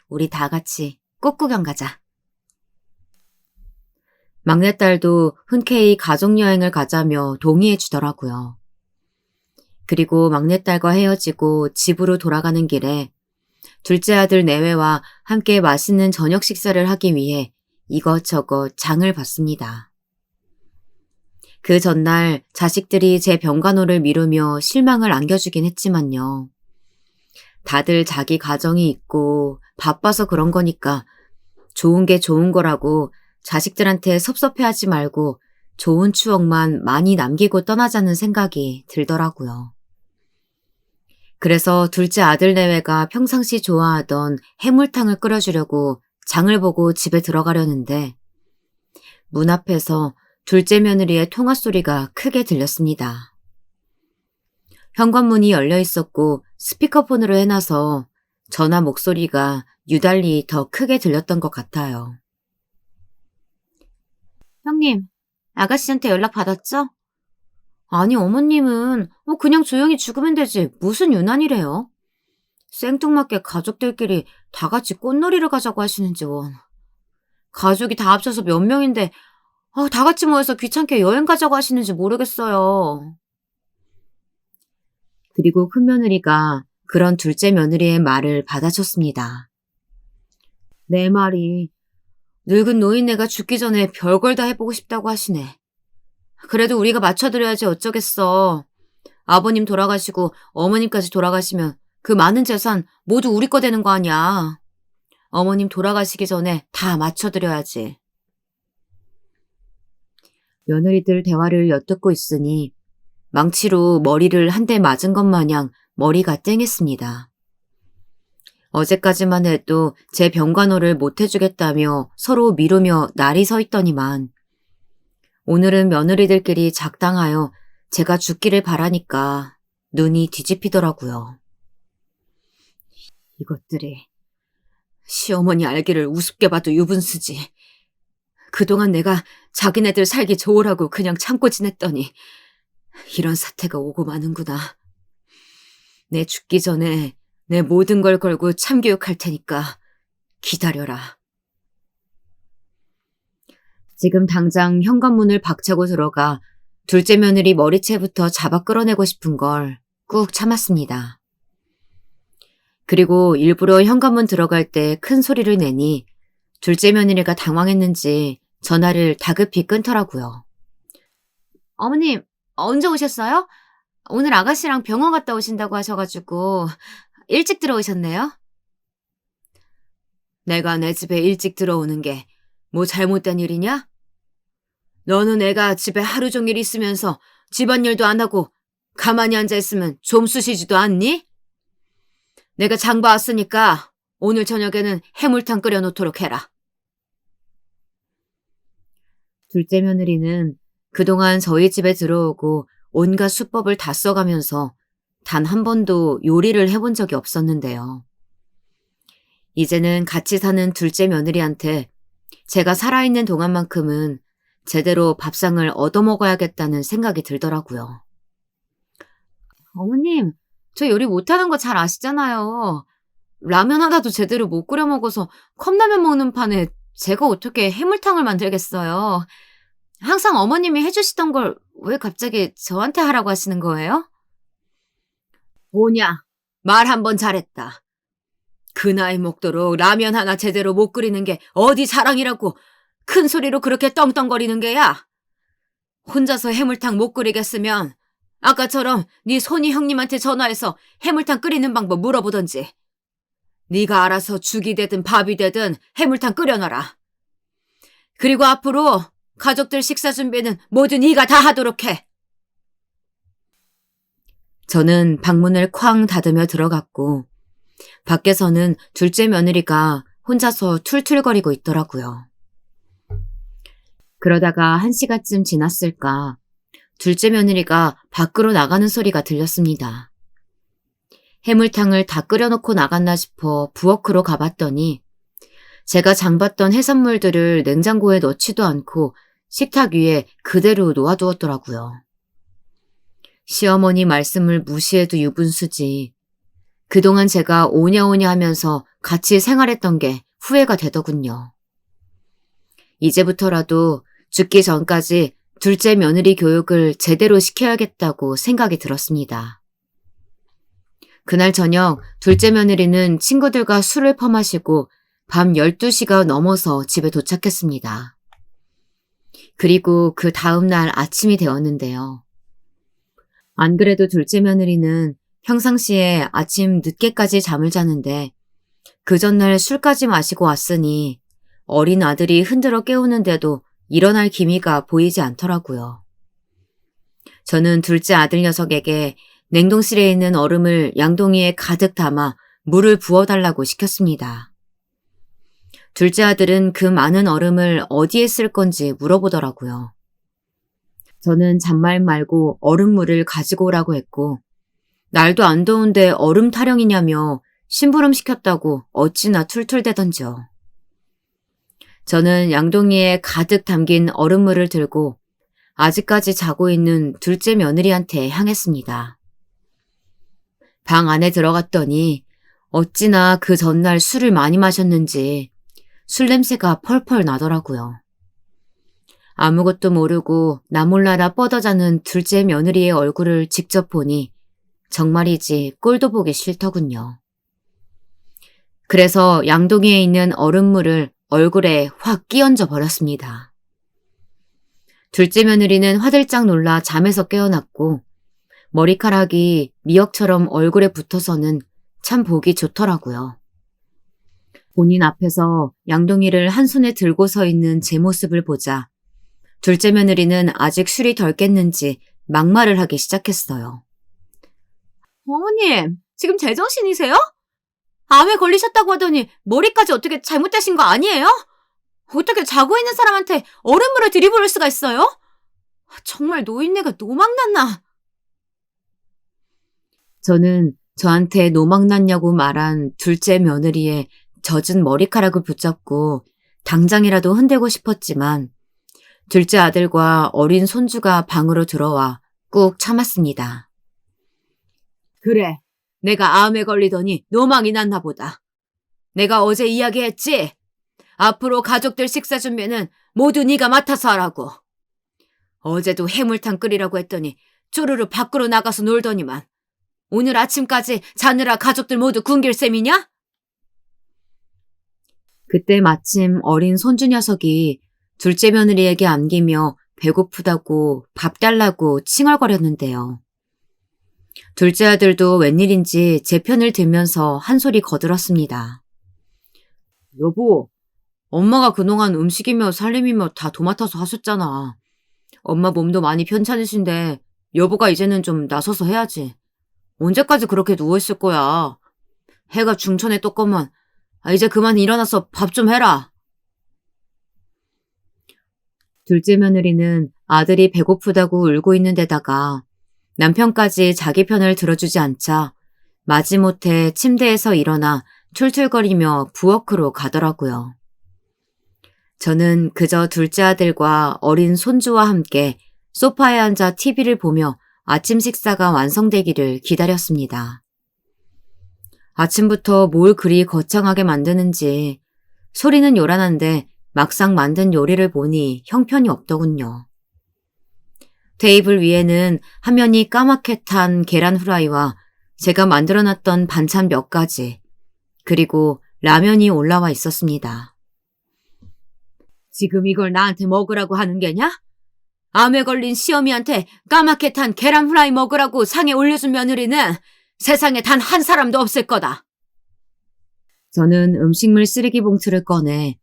우리 다 같이 꽃구경 가자. 막내딸도 흔쾌히 가족여행을 가자며 동의해 주더라고요. 그리고 막내딸과 헤어지고 집으로 돌아가는 길에 둘째 아들 내외와 함께 맛있는 저녁 식사를 하기 위해 이것저것 장을 봤습니다. 그 전날 자식들이 제 병간호를 미루며 실망을 안겨주긴 했지만요. 다들 자기 가정이 있고 바빠서 그런 거니까 좋은 게 좋은 거라고 자식들한테 섭섭해하지 말고 좋은 추억만 많이 남기고 떠나자는 생각이 들더라고요. 그래서 둘째 아들 내외가 평상시 좋아하던 해물탕을 끓여주려고 장을 보고 집에 들어가려는데 문 앞에서 둘째 며느리의 통화 소리가 크게 들렸습니다. 현관문이 열려 있었고 스피커폰으로 해놔서 전화 목소리가 유달리 더 크게 들렸던 것 같아요. 형님, 아가씨한테 연락 받았죠? 아니, 어머님은 그냥 조용히 죽으면 되지 무슨 유난이래요? 생뚱맞게 가족들끼리 다 같이 꽃놀이를 가자고 하시는지 원. 가족이 다 합쳐서 몇 명인데 다 같이 모여서 귀찮게 여행 가자고 하시는지 모르겠어요. 그리고 큰며느리가 그런 둘째 며느리의 말을 받아줬습니다. 내 말이 늙은 노인네가 죽기 전에 별걸 다 해보고 싶다고 하시네. 그래도 우리가 맞춰드려야지 어쩌겠어. 아버님 돌아가시고 어머님까지 돌아가시면 그 많은 재산 모두 우리 거 되는 거 아니야. 어머님 돌아가시기 전에 다 맞춰드려야지. 며느리들 대화를 엿듣고 있으니 망치로 머리를 한 대 맞은 것 마냥 머리가 땡했습니다. 어제까지만 해도 제 병간호를 못 해주겠다며 서로 미루며 날이 서 있더니만 오늘은 며느리들끼리 작당하여 제가 죽기를 바라니까 눈이 뒤집히더라고요. 이것들이 시어머니 알기를 우습게 봐도 유분수지. 그동안 내가 자기네들 살기 좋으라고 그냥 참고 지냈더니 이런 사태가 오고 마는구나. 내 죽기 전에 내 모든 걸 걸고 참교육할 테니까 기다려라. 지금 당장 현관문을 박차고 들어가 둘째 며느리 머리채부터 잡아 끌어내고 싶은 걸 꾹 참았습니다. 그리고 일부러 현관문 들어갈 때 큰 소리를 내니 둘째 며느리가 당황했는지 전화를 다급히 끊더라고요. 어머님, 언제 오셨어요? 오늘 아가씨랑 병원 갔다 오신다고 하셔가지고 일찍 들어오셨네요. 내가 내 집에 일찍 들어오는 게 뭐 잘못된 일이냐? 너는 애가 집에 하루 종일 있으면서 집안일도 안 하고 가만히 앉아 있으면 좀 쑤시지도 않니? 내가 장 봐왔으니까 오늘 저녁에는 해물탕 끓여 놓도록 해라. 둘째 며느리는 그동안 저희 집에 들어오고 온갖 수법을 다 써가면서 단 한 번도 요리를 해본 적이 없었는데요. 이제는 같이 사는 둘째 며느리한테 제가 살아있는 동안만큼은 제대로 밥상을 얻어먹어야겠다는 생각이 들더라고요. 어머님, 저 요리 못하는 거 잘 아시잖아요. 라면 하나도 제대로 못 끓여 먹어서 컵라면 먹는 판에 제가 어떻게 해물탕을 만들겠어요. 항상 어머님이 해주시던 걸 왜 갑자기 저한테 하라고 하시는 거예요? 뭐냐, 말 한 번 잘했다. 그 나이 먹도록 라면 하나 제대로 못 끓이는 게 어디 자랑이라고 큰 소리로 그렇게 떵떵거리는 게야. 혼자서 해물탕 못 끓이겠으면 아까처럼 네 손이 형님한테 전화해서 해물탕 끓이는 방법 물어보던지. 네가 알아서 죽이 되든 밥이 되든 해물탕 끓여놔라. 그리고 앞으로 가족들 식사 준비는 모두 네가 다 하도록 해. 저는 방문을 쾅 닫으며 들어갔고 밖에서는 둘째 며느리가 혼자서 툴툴거리고 있더라고요. 그러다가 1시간쯤 지났을까 둘째 며느리가 밖으로 나가는 소리가 들렸습니다. 해물탕을 다 끓여놓고 나갔나 싶어 부엌으로 가봤더니 제가 장봤던 해산물들을 냉장고에 넣지도 않고 식탁 위에 그대로 놓아두었더라고요. 시어머니 말씀을 무시해도 유분수지. 그동안 제가 오냐오냐 하면서 같이 생활했던 게 후회가 되더군요. 이제부터라도 죽기 전까지 둘째 며느리 교육을 제대로 시켜야겠다고 생각이 들었습니다. 그날 저녁 둘째 며느리는 친구들과 술을 퍼마시고 밤 12시가 넘어서 집에 도착했습니다. 그리고 그 다음 날 아침이 되었는데요. 안 그래도 둘째 며느리는 평상시에 아침 늦게까지 잠을 자는데 그 전날 술까지 마시고 왔으니 어린 아들이 흔들어 깨우는데도 일어날 기미가 보이지 않더라고요. 저는 둘째 아들 녀석에게 냉동실에 있는 얼음을 양동이에 가득 담아 물을 부어달라고 시켰습니다. 둘째 아들은 그 많은 얼음을 어디에 쓸 건지 물어보더라고요. 저는 잔말 말고 얼음물을 가지고 오라고 했고 날도 안 더운데 얼음 타령이냐며 심부름 시켰다고 어찌나 툴툴대던지요. 저는 양동이에 가득 담긴 얼음물을 들고 아직까지 자고 있는 둘째 며느리한테 향했습니다. 방 안에 들어갔더니 어찌나 그 전날 술을 많이 마셨는지 술 냄새가 펄펄 나더라고요. 아무것도 모르고 나몰라라 뻗어자는 둘째 며느리의 얼굴을 직접 보니 정말이지 꼴도 보기 싫더군요. 그래서 양동이에 있는 얼음물을 얼굴에 확 끼얹어 버렸습니다. 둘째 며느리는 화들짝 놀라 잠에서 깨어났고 머리카락이 미역처럼 얼굴에 붙어서는 참 보기 좋더라고요. 본인 앞에서 양동이를 한 손에 들고 서 있는 제 모습을 보자 둘째 며느리는 아직 술이 덜 깼는지 막말을 하기 시작했어요. 어머님, 지금 제정신이세요? 암에 걸리셨다고 하더니 머리까지 어떻게 잘못되신 거 아니에요? 어떻게 자고 있는 사람한테 얼음물을 들이부을 수가 있어요? 정말 노인네가 노망났나? 저는 저한테 노망났냐고 말한 둘째 며느리의 젖은 머리카락을 붙잡고 당장이라도 흔들고 싶었지만 둘째 아들과 어린 손주가 방으로 들어와 꾹 참았습니다. 그래, 내가 암에 걸리더니 노망이 났나 보다. 내가 어제 이야기했지? 앞으로 가족들 식사 준비는 모두 네가 맡아서 하라고. 어제도 해물탕 끓이라고 했더니 쪼르르 밖으로 나가서 놀더니만 오늘 아침까지 자느라 가족들 모두 굶길 셈이냐? 그때 마침 어린 손주 녀석이 둘째 며느리에게 안기며 배고프다고 밥 달라고 칭얼거렸는데요. 둘째 아들도 웬일인지 제 편을 들면서 한 소리 거들었습니다. 여보, 엄마가 그동안 음식이며 살림이며 다 도맡아서 하셨잖아. 엄마 몸도 많이 편찮으신데 여보가 이제는 좀 나서서 해야지. 언제까지 그렇게 누워있을 거야. 해가 중천에 떴건만. 이제 그만 일어나서 밥 좀 해라. 둘째 며느리는 아들이 배고프다고 울고 있는 데다가 남편까지 자기 편을 들어주지 않자 마지못해 침대에서 일어나 툴툴거리며 부엌으로 가더라고요. 저는 그저 둘째 아들과 어린 손주와 함께 소파에 앉아 TV를 보며 아침 식사가 완성되기를 기다렸습니다. 아침부터 뭘 그리 거창하게 만드는지 소리는 요란한데 막상 만든 요리를 보니 형편이 없더군요. 테이블 위에는 화면이 까맣게 탄 계란 후라이와 제가 만들어놨던 반찬 몇 가지, 그리고 라면이 올라와 있었습니다. 지금 이걸 나한테 먹으라고 하는 게냐? 암에 걸린 시어미한테 까맣게 탄 계란 후라이 먹으라고 상에 올려준 며느리는 세상에 단 한 사람도 없을 거다. 저는 음식물 쓰레기 봉투를 꺼내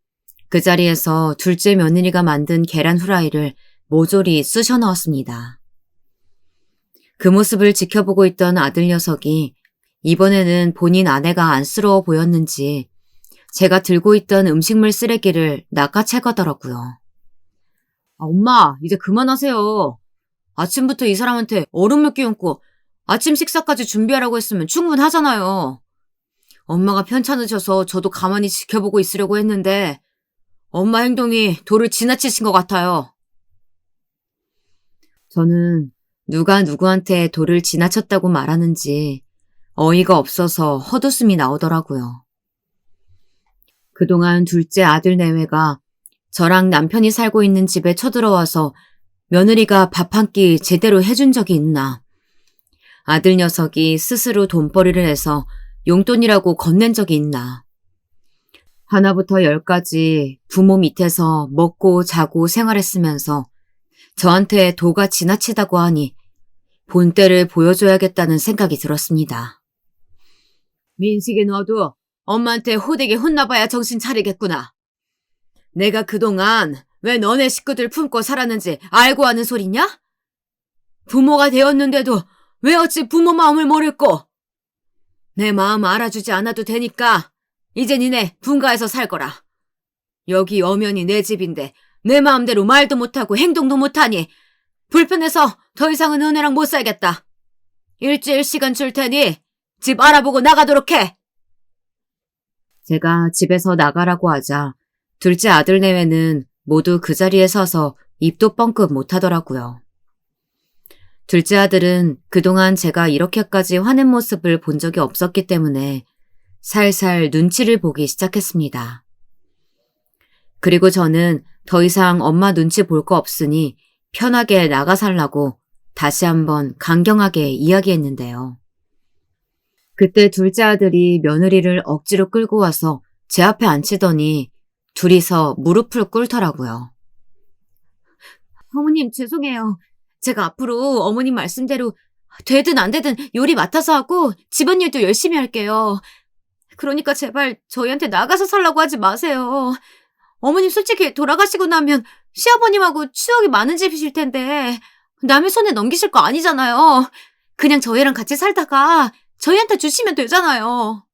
그 자리에서 둘째 며느리가 만든 계란 후라이를 모조리 쑤셔 넣었습니다. 그 모습을 지켜보고 있던 아들 녀석이 이번에는 본인 아내가 안쓰러워 보였는지 제가 들고 있던 음식물 쓰레기를 낚아채가더라고요. 엄마, 이제 그만하세요. 아침부터 이 사람한테 얼음물 끼얹고 아침 식사까지 준비하라고 했으면 충분하잖아요. 엄마가 편찮으셔서 저도 가만히 지켜보고 있으려고 했는데 엄마 행동이 도를 지나치신 것 같아요. 저는 누가 누구한테 도를 지나쳤다고 말하는지 어이가 없어서 헛웃음이 나오더라고요. 그동안 둘째 아들 내외가 저랑 남편이 살고 있는 집에 쳐들어와서 며느리가 밥 한 끼 제대로 해준 적이 있나. 아들 녀석이 스스로 돈벌이를 해서 용돈이라고 건넨 적이 있나. 하나부터 열까지 부모 밑에서 먹고 자고 생활했으면서 저한테 도가 지나치다고 하니 본때를 보여줘야겠다는 생각이 들었습니다. 민식이 너도 엄마한테 호되게 혼나봐야 정신 차리겠구나. 내가 그동안 왜 너네 식구들 품고 살았는지 알고 하는 소리냐? 부모가 되었는데도 왜 어찌 부모 마음을 모를꼬? 내 마음 알아주지 않아도 되니까 이제 니네 분가해서 살 거라. 여기 엄연히 내 집인데 내 마음대로 말도 못하고 행동도 못하니 불편해서 더 이상은 은혜랑 못 살겠다. 일주일 시간 줄 테니 집 알아보고 나가도록 해. 제가 집에서 나가라고 하자 둘째 아들 내외는 모두 그 자리에 서서 입도 뻥끗 못하더라고요. 둘째 아들은 그동안 제가 이렇게까지 화낸 모습을 본 적이 없었기 때문에 살살 눈치를 보기 시작했습니다. 그리고 저는 더 이상 엄마 눈치 볼 거 없으니 편하게 나가 살라고 다시 한번 강경하게 이야기했는데요. 그때 둘째 아들이 며느리를 억지로 끌고 와서 제 앞에 앉히더니 둘이서 무릎을 꿇더라고요. 어머님 죄송해요. 제가 앞으로 어머님 말씀대로 되든 안 되든 요리 맡아서 하고 집안일도 열심히 할게요. 그러니까 제발 저희한테 나가서 살라고 하지 마세요. 어머님 솔직히 돌아가시고 나면 시아버님하고 추억이 많은 집이실 텐데 남의 손에 넘기실 거 아니잖아요. 그냥 저희랑 같이 살다가 저희한테 주시면 되잖아요.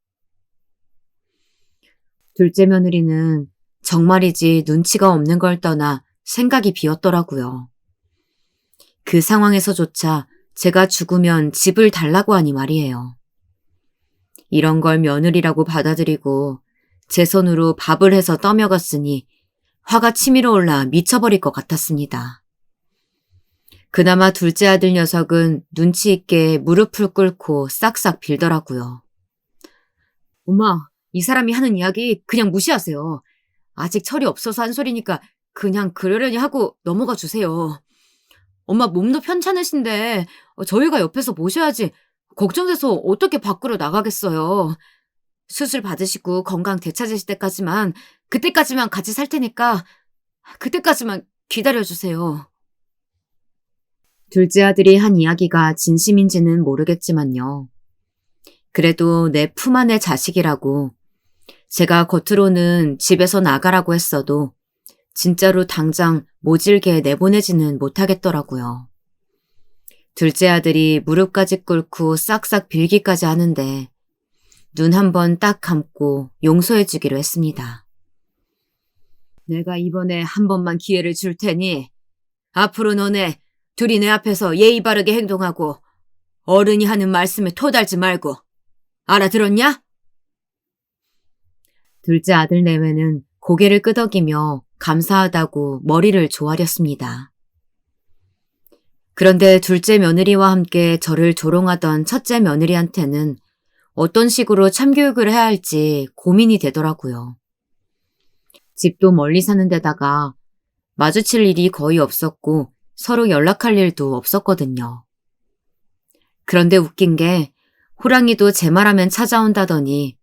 둘째 며느리는 정말이지 눈치가 없는 걸 떠나 생각이 비었더라고요. 그 상황에서조차 제가 죽으면 집을 달라고 하니 말이에요. 이런 걸 며느리라고 받아들이고 제 손으로 밥을 해서 떠먹었으니 화가 치밀어 올라 미쳐버릴 것 같았습니다. 그나마 둘째 아들 녀석은 눈치 있게 무릎을 꿇고 싹싹 빌더라고요. 엄마, 이 사람이 하는 이야기 그냥 무시하세요. 아직 철이 없어서 한 소리니까 그냥 그러려니 하고 넘어가 주세요. 엄마 몸도 편찮으신데 저희가 옆에서 모셔야지 걱정돼서 어떻게 밖으로 나가겠어요. 수술 받으시고 건강 되찾으실 때까지만 그때까지만 같이 살 테니까 그때까지만 기다려주세요. 둘째 아들이 한 이야기가 진심인지는 모르겠지만요. 그래도 내 품 안의 자식이라고 제가 겉으로는 집에서 나가라고 했어도 진짜로 당장 모질게 내보내지는 못하겠더라고요. 둘째 아들이 무릎까지 꿇고 싹싹 빌기까지 하는데 눈 한 번 딱 감고 용서해 주기로 했습니다. 내가 이번에 한 번만 기회를 줄 테니 앞으로 너네 둘이 내 앞에서 예의 바르게 행동하고 어른이 하는 말씀에 토달지 말고 알아들었냐? 둘째 아들 내외는 고개를 끄덕이며 감사하다고 머리를 조아렸습니다. 그런데 둘째 며느리와 함께 저를 조롱하던 첫째 며느리한테는 어떤 식으로 참교육을 해야 할지 고민이 되더라고요. 집도 멀리 사는 데다가 마주칠 일이 거의 없었고 서로 연락할 일도 없었거든요. 그런데 웃긴 게 호랑이도 제 말하면 찾아온다더니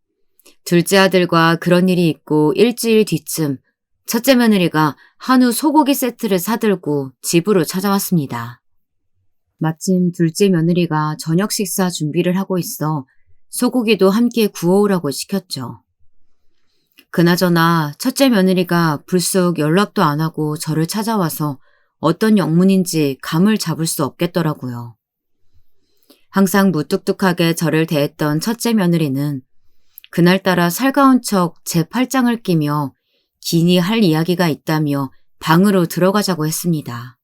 둘째 아들과 그런 일이 있고 일주일 뒤쯤 첫째 며느리가 한우 소고기 세트를 사들고 집으로 찾아왔습니다. 마침 둘째 며느리가 저녁 식사 준비를 하고 있어 소고기도 함께 구워오라고 시켰죠. 그나저나 첫째 며느리가 불쑥 연락도 안 하고 저를 찾아와서 어떤 영문인지 감을 잡을 수 없겠더라고요. 항상 무뚝뚝하게 저를 대했던 첫째 며느리는 그날따라 살가운 척 제 팔짱을 끼며 기니 할 이야기가 있다며 방으로 들어가자고 했습니다.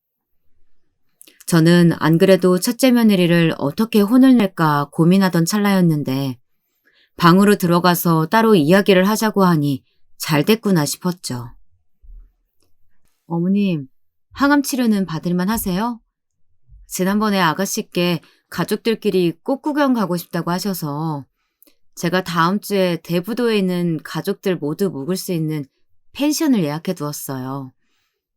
저는 안 그래도 첫째 며느리를 어떻게 혼을 낼까 고민하던 찰나였는데 방으로 들어가서 따로 이야기를 하자고 하니 잘 됐구나 싶었죠. 어머님, 항암 치료는 받을만 하세요? 지난번에 아가씨께 가족들끼리 꽃구경 가고 싶다고 하셔서 제가 다음 주에 대부도에 있는 가족들 모두 묵을 수 있는 펜션을 예약해 두었어요.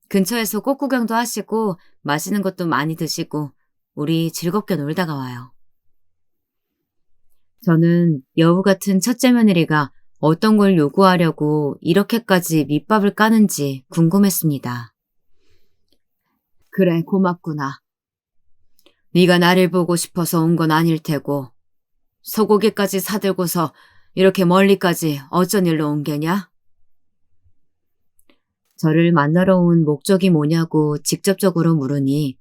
근처에서 꽃구경도 하시고 맛있는 것도 많이 드시고 우리 즐겁게 놀다가 와요. 저는 여우 같은 첫째 며느리가 어떤 걸 요구하려고 이렇게까지 밑밥을 까는지 궁금했습니다. 그래, 고맙구나. 네가 나를 보고 싶어서 온 건 아닐 테고 소고기까지 사들고서 이렇게 멀리까지 어쩐 일로 온 게냐? 저를 만나러 온 목적이 뭐냐고 직접적으로 물으니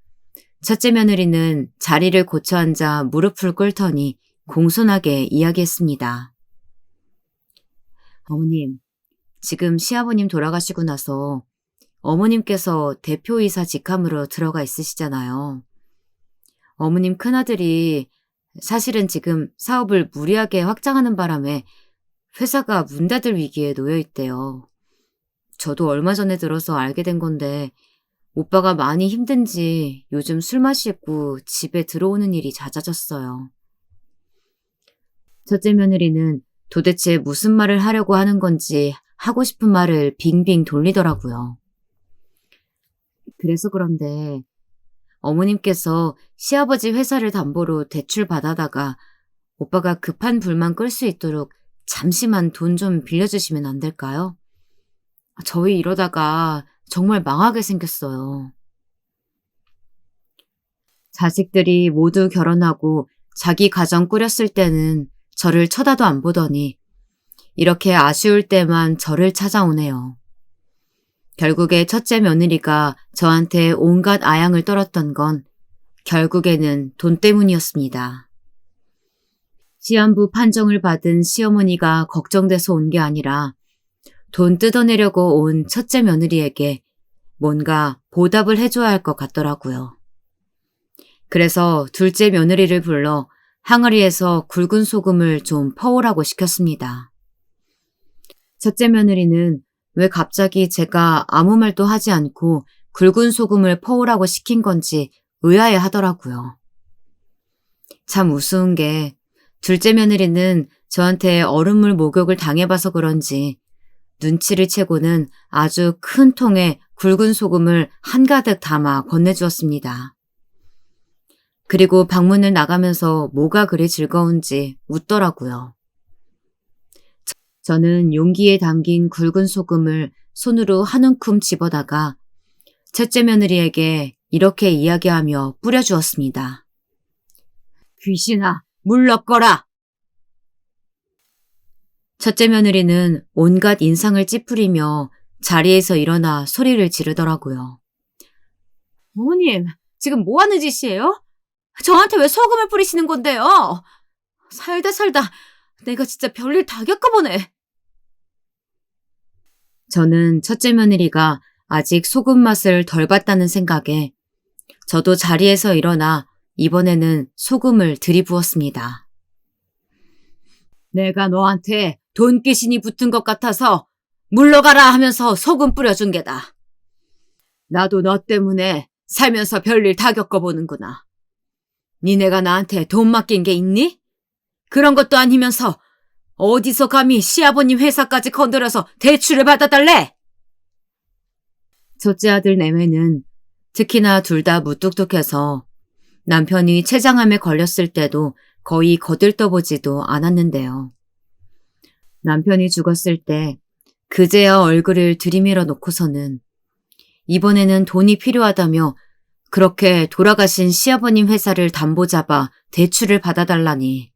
첫째 며느리는 자리를 고쳐 앉아 무릎을 꿇더니 공손하게 이야기했습니다. 어머님, 지금 시아버님 돌아가시고 나서 어머님께서 대표이사 직함으로 들어가 있으시잖아요. 어머님 큰아들이 사실은 지금 사업을 무리하게 확장하는 바람에 회사가 문 닫을 위기에 놓여 있대요. 저도 얼마 전에 들어서 알게 된 건데 오빠가 많이 힘든지 요즘 술 마시고 집에 들어오는 일이 잦아졌어요. 첫째 며느리는 도대체 무슨 말을 하려고 하는 건지 하고 싶은 말을 빙빙 돌리더라고요. 그래서 그런데 어머님께서 시아버지 회사를 담보로 대출 받아다가 오빠가 급한 불만 끌 수 있도록 잠시만 돈 좀 빌려주시면 안 될까요? 저희 이러다가 정말 망하게 생겼어요. 자식들이 모두 결혼하고 자기 가정 꾸렸을 때는 저를 쳐다도 안 보더니 이렇게 아쉬울 때만 저를 찾아오네요. 결국에 첫째 며느리가 저한테 온갖 아양을 떨었던 건 결국에는 돈 때문이었습니다. 시한부 판정을 받은 시어머니가 걱정돼서 온 게 아니라 돈 뜯어내려고 온 첫째 며느리에게 뭔가 보답을 해줘야 할 것 같더라고요. 그래서 둘째 며느리를 불러 항아리에서 굵은 소금을 좀 퍼오라고 시켰습니다. 첫째 며느리는 왜 갑자기 제가 아무 말도 하지 않고 굵은 소금을 퍼오라고 시킨 건지 의아해 하더라고요. 참 우스운 게 둘째 며느리는 저한테 얼음물 목욕을 당해봐서 그런지 눈치를 채고는 아주 큰 통에 굵은 소금을 한가득 담아 건네주었습니다. 그리고 방문을 나가면서 뭐가 그리 즐거운지 웃더라고요. 저는 용기에 담긴 굵은 소금을 손으로 한 움큼 집어다가 첫째 며느리에게 이렇게 이야기하며 뿌려주었습니다. 귀신아, 물러거라! 첫째 며느리는 온갖 인상을 찌푸리며 자리에서 일어나 소리를 지르더라고요. 어머님, 지금 뭐 하는 짓이에요? 저한테 왜 소금을 뿌리시는 건데요? 살다 내가 진짜 별일 다 겪어보네. 저는 첫째 며느리가 아직 소금 맛을 덜 봤다는 생각에 저도 자리에서 일어나 이번에는 소금을 들이부었습니다. 내가 너한테 돈귀신이 붙은 것 같아서 물러가라 하면서 소금 뿌려준 게다. 나도 너 때문에 살면서 별일 다 겪어보는구나. 니네가 나한테 돈 맡긴 게 있니? 그런 것도 아니면서 어디서 감히 시아버님 회사까지 건드려서 대출을 받아달래? 첫째 아들 내외는 특히나 둘 다 무뚝뚝해서 남편이 췌장암에 걸렸을 때도 거의 거들떠보지도 않았는데요. 남편이 죽었을 때 그제야 얼굴을 들이밀어 놓고서는 이번에는 돈이 필요하다며 그렇게 돌아가신 시아버님 회사를 담보 잡아 대출을 받아달라니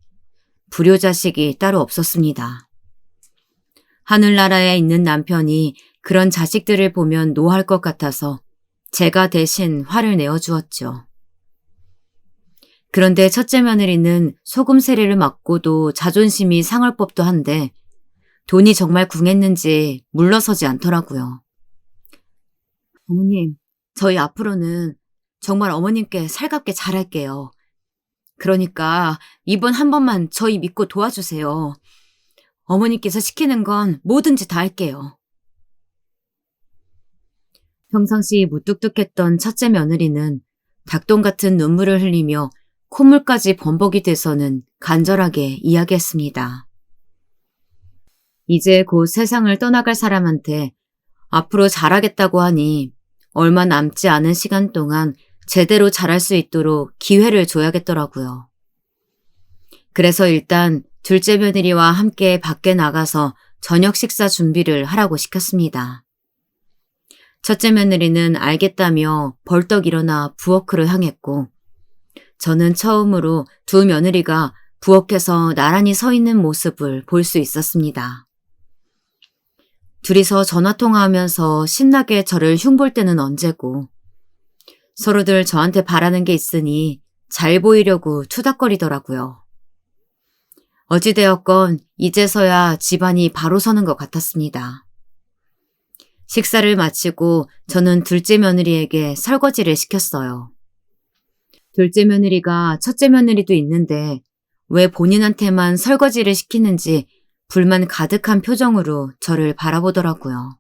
불효자식이 따로 없었습니다. 하늘나라에 있는 남편이 그런 자식들을 보면 노할 것 같아서 제가 대신 화를 내어주었죠. 그런데 첫째 며느리는 소금 세례를 맞고도 자존심이 상할 법도 한데 돈이 정말 궁했는지 물러서지 않더라고요. 어머님, 저희 앞으로는 정말 어머님께 살갑게 잘할게요. 그러니까 이번 한 번만 저희 믿고 도와주세요. 어머니께서 시키는 건 뭐든지 다 할게요. 평상시 무뚝뚝했던 첫째 며느리는 닭똥 같은 눈물을 흘리며 콧물까지 범벅이 돼서는 간절하게 이야기했습니다. 이제 곧 세상을 떠나갈 사람한테 앞으로 잘하겠다고 하니 얼마 남지 않은 시간 동안 제대로 잘할 수 있도록 기회를 줘야겠더라고요. 그래서 일단 둘째 며느리와 함께 밖에 나가서 저녁 식사 준비를 하라고 시켰습니다. 첫째 며느리는 알겠다며 벌떡 일어나 부엌으로 향했고 저는 처음으로 두 며느리가 부엌에서 나란히 서 있는 모습을 볼 수 있었습니다. 둘이서 전화통화하면서 신나게 저를 흉볼 때는 언제고 서로들 저한테 바라는 게 있으니 잘 보이려고 투닥거리더라고요. 어찌되었건 이제서야 집안이 바로 서는 것 같았습니다. 식사를 마치고 저는 둘째 며느리에게 설거지를 시켰어요. 둘째 며느리가 첫째 며느리도 있는데 왜 본인한테만 설거지를 시키는지 불만 가득한 표정으로 저를 바라보더라고요.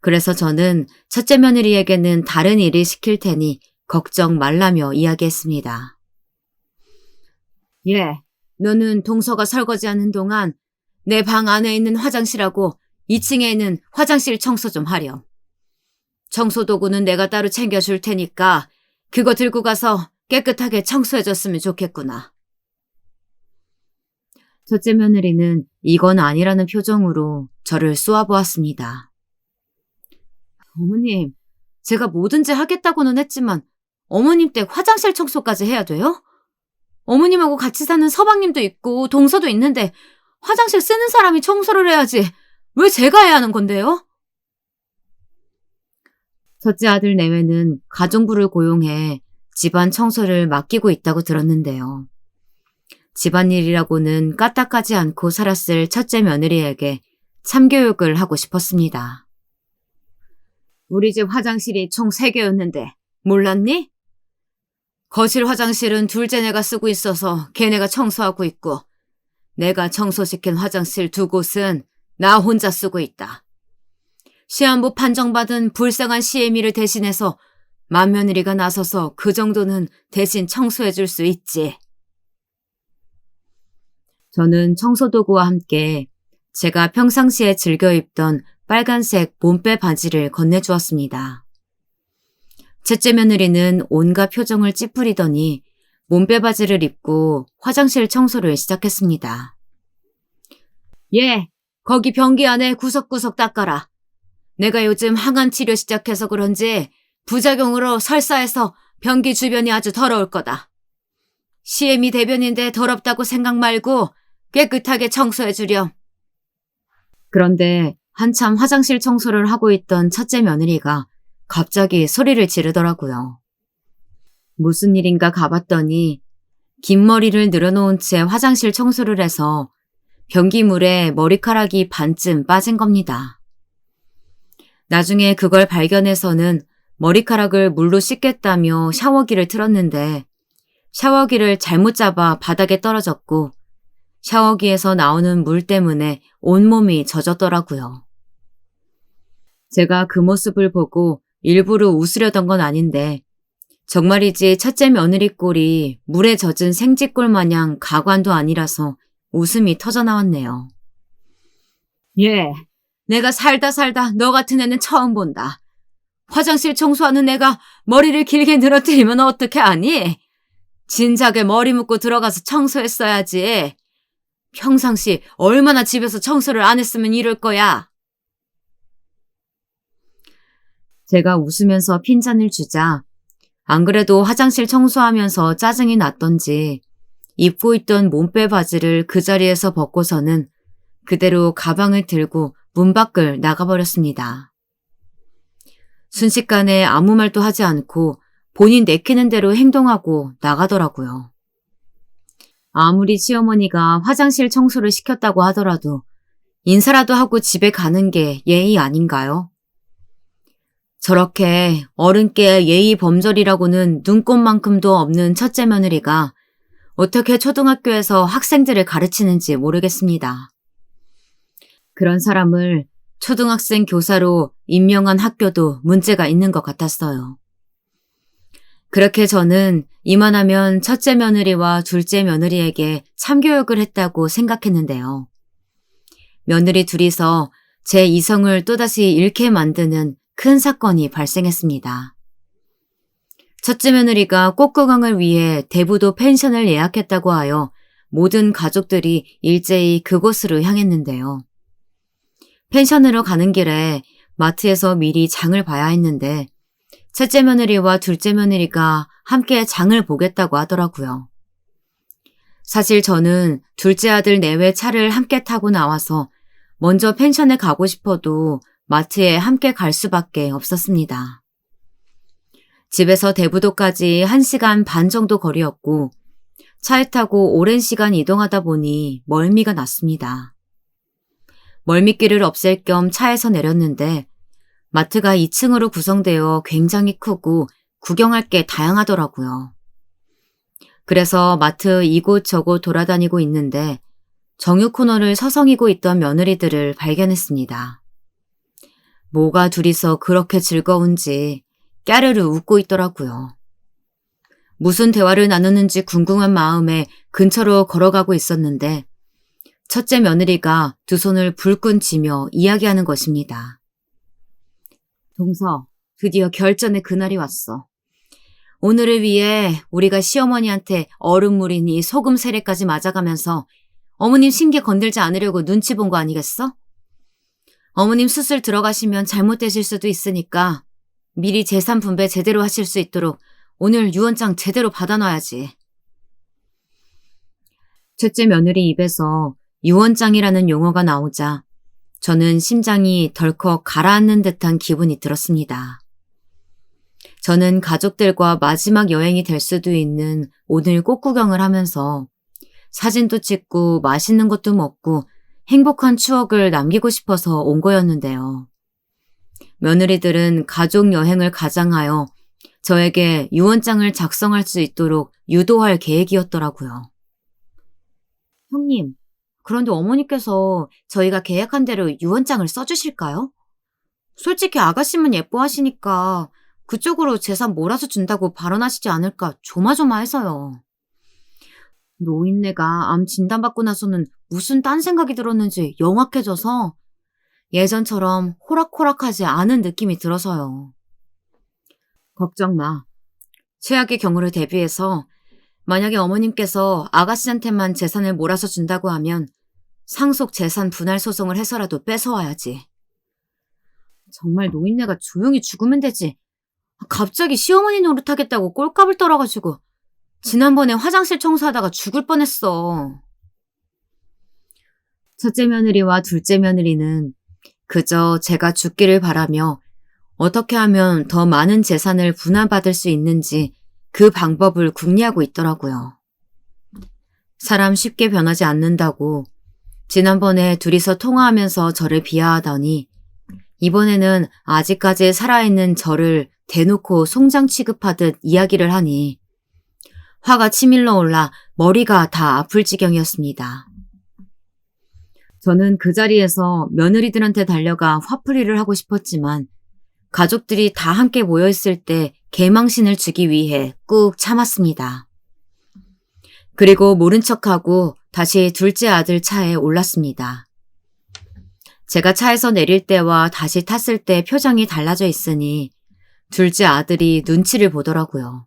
그래서 저는 첫째 며느리에게는 다른 일을 시킬 테니 걱정 말라며 이야기했습니다. 예, 너는 동서가 설거지하는 동안 내 방 안에 있는 화장실하고 2층에 있는 화장실 청소 좀 하렴. 청소도구는 내가 따로 챙겨줄 테니까 그거 들고 가서 깨끗하게 청소해줬으면 좋겠구나. 첫째 며느리는 이건 아니라는 표정으로 저를 쏘아보았습니다. 어머님, 제가 뭐든지 하겠다고는 했지만 어머님 댁 화장실 청소까지 해야 돼요? 어머님하고 같이 사는 서방님도 있고 동서도 있는데 화장실 쓰는 사람이 청소를 해야지 왜 제가 해야 하는 건데요? 첫째 아들 내외는 가정부를 고용해 집안 청소를 맡기고 있다고 들었는데요. 집안일이라고는 까딱하지 않고 살았을 첫째 며느리에게 참교육을 하고 싶었습니다. 우리 집 화장실이 총 3개였는데 몰랐니? 거실 화장실은 둘째네가 쓰고 있어서 걔네가 청소하고 있고 내가 청소시킨 화장실 2곳은 나 혼자 쓰고 있다. 시한부 판정받은 불쌍한 시애미를 대신해서 맏며느리가 나서서 그 정도는 대신 청소해줄 수 있지. 저는 청소도구와 함께 제가 평상시에 즐겨 입던 빨간색 몸빼 바지를 건네주었습니다. 첫째 며느리는 온갖 표정을 찌푸리더니 몸빼 바지를 입고 화장실 청소를 시작했습니다. 예, 거기 변기 안에 구석구석 닦아라. 내가 요즘 항암 치료 시작해서 그런지 부작용으로 설사해서 변기 주변이 아주 더러울 거다. 시애미 대변인데 더럽다고 생각 말고 깨끗하게 청소해 주렴. 그런데 한참 화장실 청소를 하고 있던 첫째 며느리가 갑자기 소리를 지르더라고요. 무슨 일인가 가봤더니 긴 머리를 늘어놓은 채 화장실 청소를 해서 변기물에 머리카락이 반쯤 빠진 겁니다. 나중에 그걸 발견해서는 머리카락을 물로 씻겠다며 샤워기를 틀었는데 샤워기를 잘못 잡아 바닥에 떨어졌고 샤워기에서 나오는 물 때문에 온몸이 젖었더라고요. 제가 그 모습을 보고 일부러 웃으려던 건 아닌데 정말이지 첫째 며느리 꼴이 물에 젖은 생쥐꼴 마냥 가관도 아니라서 웃음이 터져나왔네요. 예, 내가 살다 너 같은 애는 처음 본다. 화장실 청소하는 애가 머리를 길게 늘어뜨리면 어떻게 하니? 진작에 머리 묶고 들어가서 청소했어야지. 평상시 얼마나 집에서 청소를 안 했으면 이럴 거야. 제가 웃으면서 핀잔을 주자 안 그래도 화장실 청소하면서 짜증이 났던지 입고 있던 몸빼 바지를 그 자리에서 벗고서는 그대로 가방을 들고 문 밖을 나가버렸습니다. 순식간에 아무 말도 하지 않고 본인 내키는 대로 행동하고 나가더라고요. 아무리 시어머니가 화장실 청소를 시켰다고 하더라도 인사라도 하고 집에 가는 게 예의 아닌가요? 저렇게 어른께 예의 범절이라고는 눈꼽만큼도 없는 첫째 며느리가 어떻게 초등학교에서 학생들을 가르치는지 모르겠습니다. 그런 사람을 초등학생 교사로 임명한 학교도 문제가 있는 것 같았어요. 그렇게 저는 이만하면 첫째 며느리와 둘째 며느리에게 참교육을 했다고 생각했는데요. 며느리 둘이서 제 이성을 또다시 잃게 만드는 큰 사건이 발생했습니다. 첫째 며느리가 꽃구강을 위해 대부도 펜션을 예약했다고 하여 모든 가족들이 일제히 그곳으로 향했는데요. 펜션으로 가는 길에 마트에서 미리 장을 봐야 했는데 첫째 며느리와 둘째 며느리가 함께 장을 보겠다고 하더라고요. 사실 저는 둘째 아들 내외 차를 함께 타고 나와서 먼저 펜션에 가고 싶어도 마트에 함께 갈 수밖에 없었습니다. 집에서 대부도까지 1시간 반 정도 거리였고 차에 타고 오랜 시간 이동하다 보니 멀미가 났습니다. 멀미기를 없앨 겸 차에서 내렸는데 마트가 2층으로 구성되어 굉장히 크고 구경할 게 다양하더라고요. 그래서 마트 이곳저곳 돌아다니고 있는데 정육 코너를 서성이고 있던 며느리들을 발견했습니다. 뭐가 둘이서 그렇게 즐거운지 까르르 웃고 있더라고요. 무슨 대화를 나누는지 궁금한 마음에 근처로 걸어가고 있었는데 첫째 며느리가 두 손을 불끈 쥐며 이야기하는 것입니다. 동서, 드디어 결전의 그날이 왔어. 오늘을 위해 우리가 시어머니한테 얼음물이니 소금 세례까지 맞아가면서 어머님 심기 건들지 않으려고 눈치 본 거 아니겠어? 어머님 수술 들어가시면 잘못되실 수도 있으니까 미리 재산 분배 제대로 하실 수 있도록 오늘 유언장 제대로 받아놔야지. 첫째 며느리 입에서 유언장이라는 용어가 나오자 저는 심장이 덜컥 가라앉는 듯한 기분이 들었습니다. 저는 가족들과 마지막 여행이 될 수도 있는 오늘 꽃구경을 하면서 사진도 찍고 맛있는 것도 먹고 행복한 추억을 남기고 싶어서 온 거였는데요. 며느리들은 가족 여행을 가장하여 저에게 유언장을 작성할 수 있도록 유도할 계획이었더라고요. 형님, 그런데 어머니께서 저희가 계약한 대로 유언장을 써주실까요? 솔직히 아가씨만 예뻐하시니까 그쪽으로 재산 몰아서 준다고 발언하시지 않을까 조마조마해서요. 노인네가 암 진단받고 나서는 무슨 딴 생각이 들었는지 영악해져서 예전처럼 호락호락하지 않은 느낌이 들어서요. 걱정 마. 최악의 경우를 대비해서 만약에 어머님께서 아가씨한테만 재산을 몰아서 준다고 하면 상속 재산 분할 소송을 해서라도 뺏어와야지. 정말 노인네가 조용히 죽으면 되지. 갑자기 시어머니 노릇하겠다고 꼴값을 떨어가지고 지난번에 화장실 청소하다가 죽을 뻔했어. 첫째 며느리와 둘째 며느리는 그저 제가 죽기를 바라며 어떻게 하면 더 많은 재산을 분할받을 수 있는지 그 방법을 궁리하고 있더라고요. 사람 쉽게 변하지 않는다고 지난번에 둘이서 통화하면서 저를 비하하더니 이번에는 아직까지 살아있는 저를 대놓고 송장 취급하듯 이야기를 하니 화가 치밀러 올라 머리가 다 아플 지경이었습니다. 저는 그 자리에서 며느리들한테 달려가 화풀이를 하고 싶었지만 가족들이 다 함께 모여있을 때 개망신을 주기 위해 꾹 참았습니다. 그리고 모른 척하고 다시 둘째 아들 차에 올랐습니다. 제가 차에서 내릴 때와 다시 탔을 때 표정이 달라져 있으니 둘째 아들이 눈치를 보더라고요.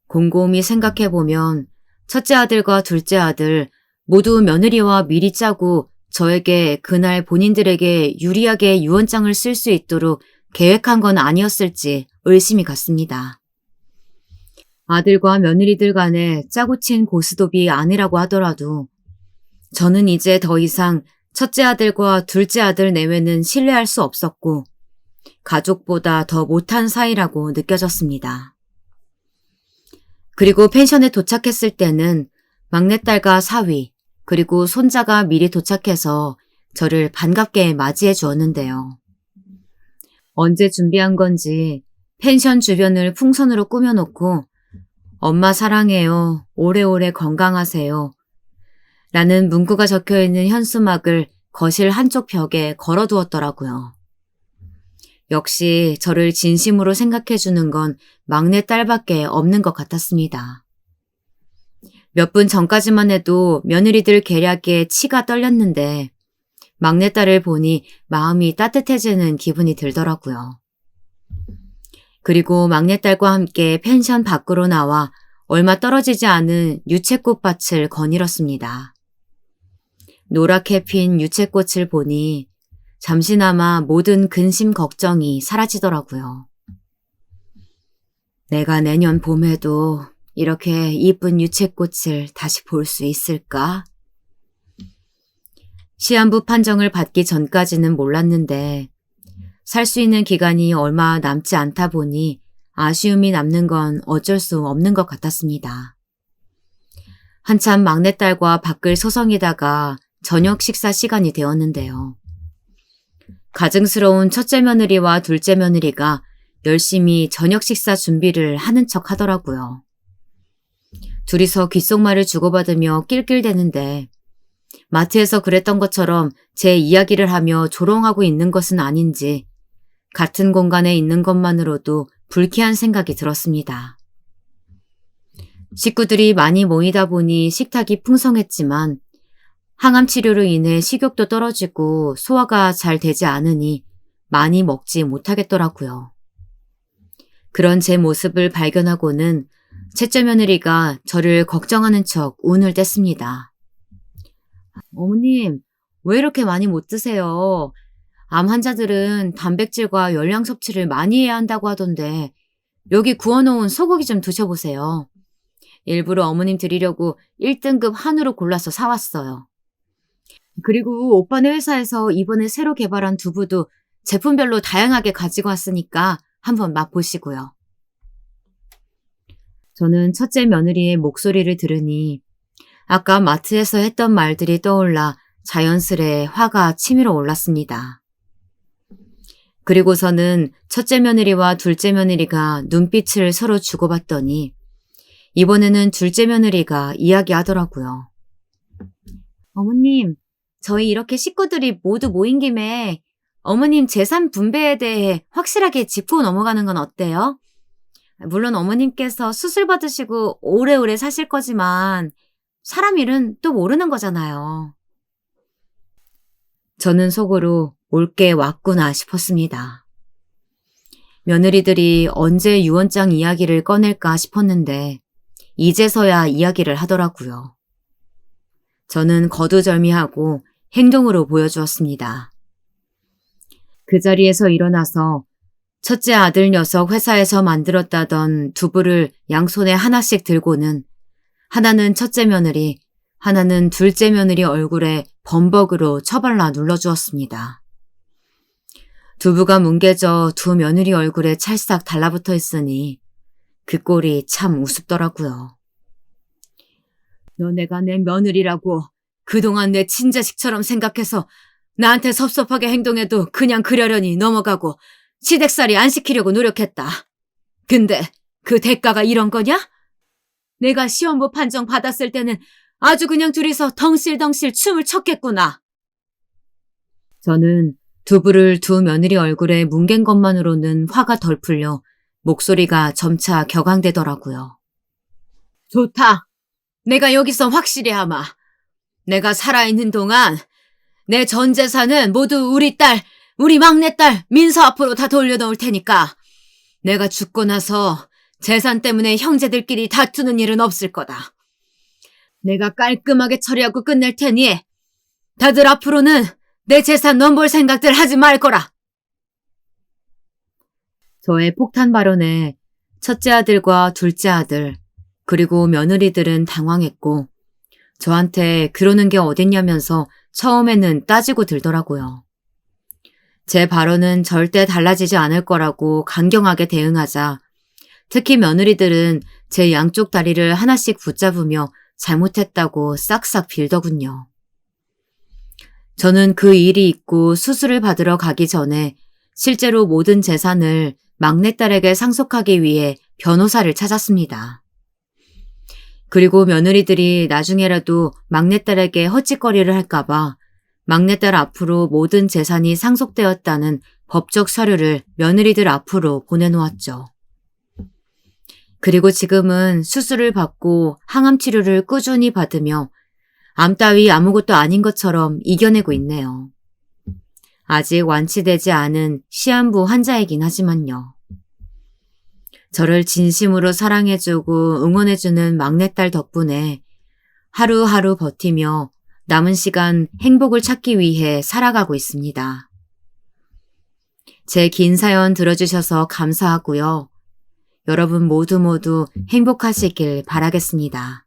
곰곰이 생각해보면 첫째 아들과 둘째 아들 모두 며느리와 미리 짜고 저에게 그날 본인들에게 유리하게 유언장을 쓸 수 있도록 계획한 건 아니었을지 의심이 갔습니다. 아들과 며느리들 간에 짜고 친 고스톱이 아니라고 하더라도 저는 이제 더 이상 첫째 아들과 둘째 아들 내외는 신뢰할 수 없었고 가족보다 더 못한 사이라고 느껴졌습니다. 그리고 펜션에 도착했을 때는 막내딸과 사위 그리고 손자가 미리 도착해서 저를 반갑게 맞이해 주었는데요. 언제 준비한 건지 펜션 주변을 풍선으로 꾸며놓고 엄마 사랑해요. 오래오래 건강하세요. 라는 문구가 적혀있는 현수막을 거실 한쪽 벽에 걸어두었더라고요. 역시 저를 진심으로 생각해주는 건 막내딸밖에 없는 것 같았습니다. 몇 분 전까지만 해도 며느리들 계략에 치가 떨렸는데 막내딸을 보니 마음이 따뜻해지는 기분이 들더라고요. 그리고 막내딸과 함께 펜션 밖으로 나와 얼마 떨어지지 않은 유채꽃밭을 거닐었습니다. 노랗게 핀 유채꽃을 보니 잠시나마 모든 근심 걱정이 사라지더라고요. 내가 내년 봄에도 이렇게 이쁜 유채꽃을 다시 볼 수 있을까? 시한부 판정을 받기 전까지는 몰랐는데 살 수 있는 기간이 얼마 남지 않다 보니 아쉬움이 남는 건 어쩔 수 없는 것 같았습니다. 한참 막내딸과 밖을 소성이다가 저녁 식사 시간이 되었는데요. 가증스러운 첫째 며느리와 둘째 며느리가 열심히 저녁 식사 준비를 하는 척 하더라고요. 둘이서 귓속말을 주고받으며 낄낄대는데 마트에서 그랬던 것처럼 제 이야기를 하며 조롱하고 있는 것은 아닌지 같은 공간에 있는 것만으로도 불쾌한 생각이 들었습니다. 식구들이 많이 모이다 보니 식탁이 풍성했지만 항암 치료로 인해 식욕도 떨어지고 소화가 잘 되지 않으니 많이 먹지 못하겠더라고요. 그런 제 모습을 발견하고는 셋째 며느리가 저를 걱정하는 척 운을 뗐습니다. 어머님, 왜 이렇게 많이 못 드세요? 암 환자들은 단백질과 열량 섭취를 많이 해야 한다고 하던데 여기 구워놓은 소고기 좀 드셔보세요. 일부러 어머님 드리려고 1등급 한우로 골라서 사왔어요. 그리고 오빠네 회사에서 이번에 새로 개발한 두부도 제품별로 다양하게 가지고 왔으니까 한번 맛보시고요. 저는 첫째 며느리의 목소리를 들으니 아까 마트에서 했던 말들이 떠올라 자연스레 화가 치밀어 올랐습니다. 그리고서는 첫째 며느리와 둘째 며느리가 눈빛을 서로 주고받더니 이번에는 둘째 며느리가 이야기하더라고요. 어머님, 저희 이렇게 식구들이 모두 모인 김에 어머님 재산 분배에 대해 확실하게 짚고 넘어가는 건 어때요? 물론 어머님께서 수술 받으시고 오래오래 사실 거지만 사람 일은 또 모르는 거잖아요. 저는 속으로 올 게 왔구나 싶었습니다. 며느리들이 언제 유언장 이야기를 꺼낼까 싶었는데 이제서야 이야기를 하더라고요. 저는 거두절미하고 행동으로 보여주었습니다. 그 자리에서 일어나서 첫째 아들 녀석 회사에서 만들었다던 두부를 양손에 하나씩 들고는 하나는 첫째 며느리, 하나는 둘째 며느리 얼굴에 범벅으로 처발라 눌러주었습니다. 두부가 뭉개져 두 며느리 얼굴에 찰싹 달라붙어 있으니 그 꼴이 참 우습더라고요. 너네가 내 며느리라고 그동안 내 친자식처럼 생각해서 나한테 섭섭하게 행동해도 그냥 그러려니 넘어가고 시댁살이 안 시키려고 노력했다. 근데 그 대가가 이런 거냐? 내가 시험부 판정 받았을 때는 아주 그냥 둘이서 덩실덩실 춤을 췄겠구나. 저는 두부를 두 며느리 얼굴에 뭉갠 것만으로는 화가 덜 풀려 목소리가 점차 격앙되더라고요. 좋다. 내가 여기서 확실히 하마. 내가 살아있는 동안 내 전 재산은 모두 우리 딸, 우리 막내딸 민서 앞으로 다 돌려놓을 테니까 내가 죽고 나서 재산 때문에 형제들끼리 다투는 일은 없을 거다. 내가 깔끔하게 처리하고 끝낼 테니 다들 앞으로는 내 재산 넘볼 생각들 하지 말 거라. 저의 폭탄 발언에 첫째 아들과 둘째 아들 그리고 며느리들은 당황했고 저한테 그러는 게 어딨냐면서 처음에는 따지고 들더라고요. 제 발언은 절대 달라지지 않을 거라고 강경하게 대응하자 특히 며느리들은 제 양쪽 다리를 하나씩 붙잡으며 잘못했다고 싹싹 빌더군요. 저는 그 일이 있고 수술을 받으러 가기 전에 실제로 모든 재산을 막내딸에게 상속하기 위해 변호사를 찾았습니다. 그리고 며느리들이 나중에라도 막내딸에게 헛짓거리를 할까봐 막내딸 앞으로 모든 재산이 상속되었다는 법적 서류를 며느리들 앞으로 보내놓았죠. 그리고 지금은 수술을 받고 항암 치료를 꾸준히 받으며 암 따위 아무것도 아닌 것처럼 이겨내고 있네요. 아직 완치되지 않은 시한부 환자이긴 하지만요. 저를 진심으로 사랑해주고 응원해주는 막내딸 덕분에 하루하루 버티며 남은 시간 행복을 찾기 위해 살아가고 있습니다. 제 긴 사연 들어주셔서 감사하고요. 여러분 모두 행복하시길 바라겠습니다.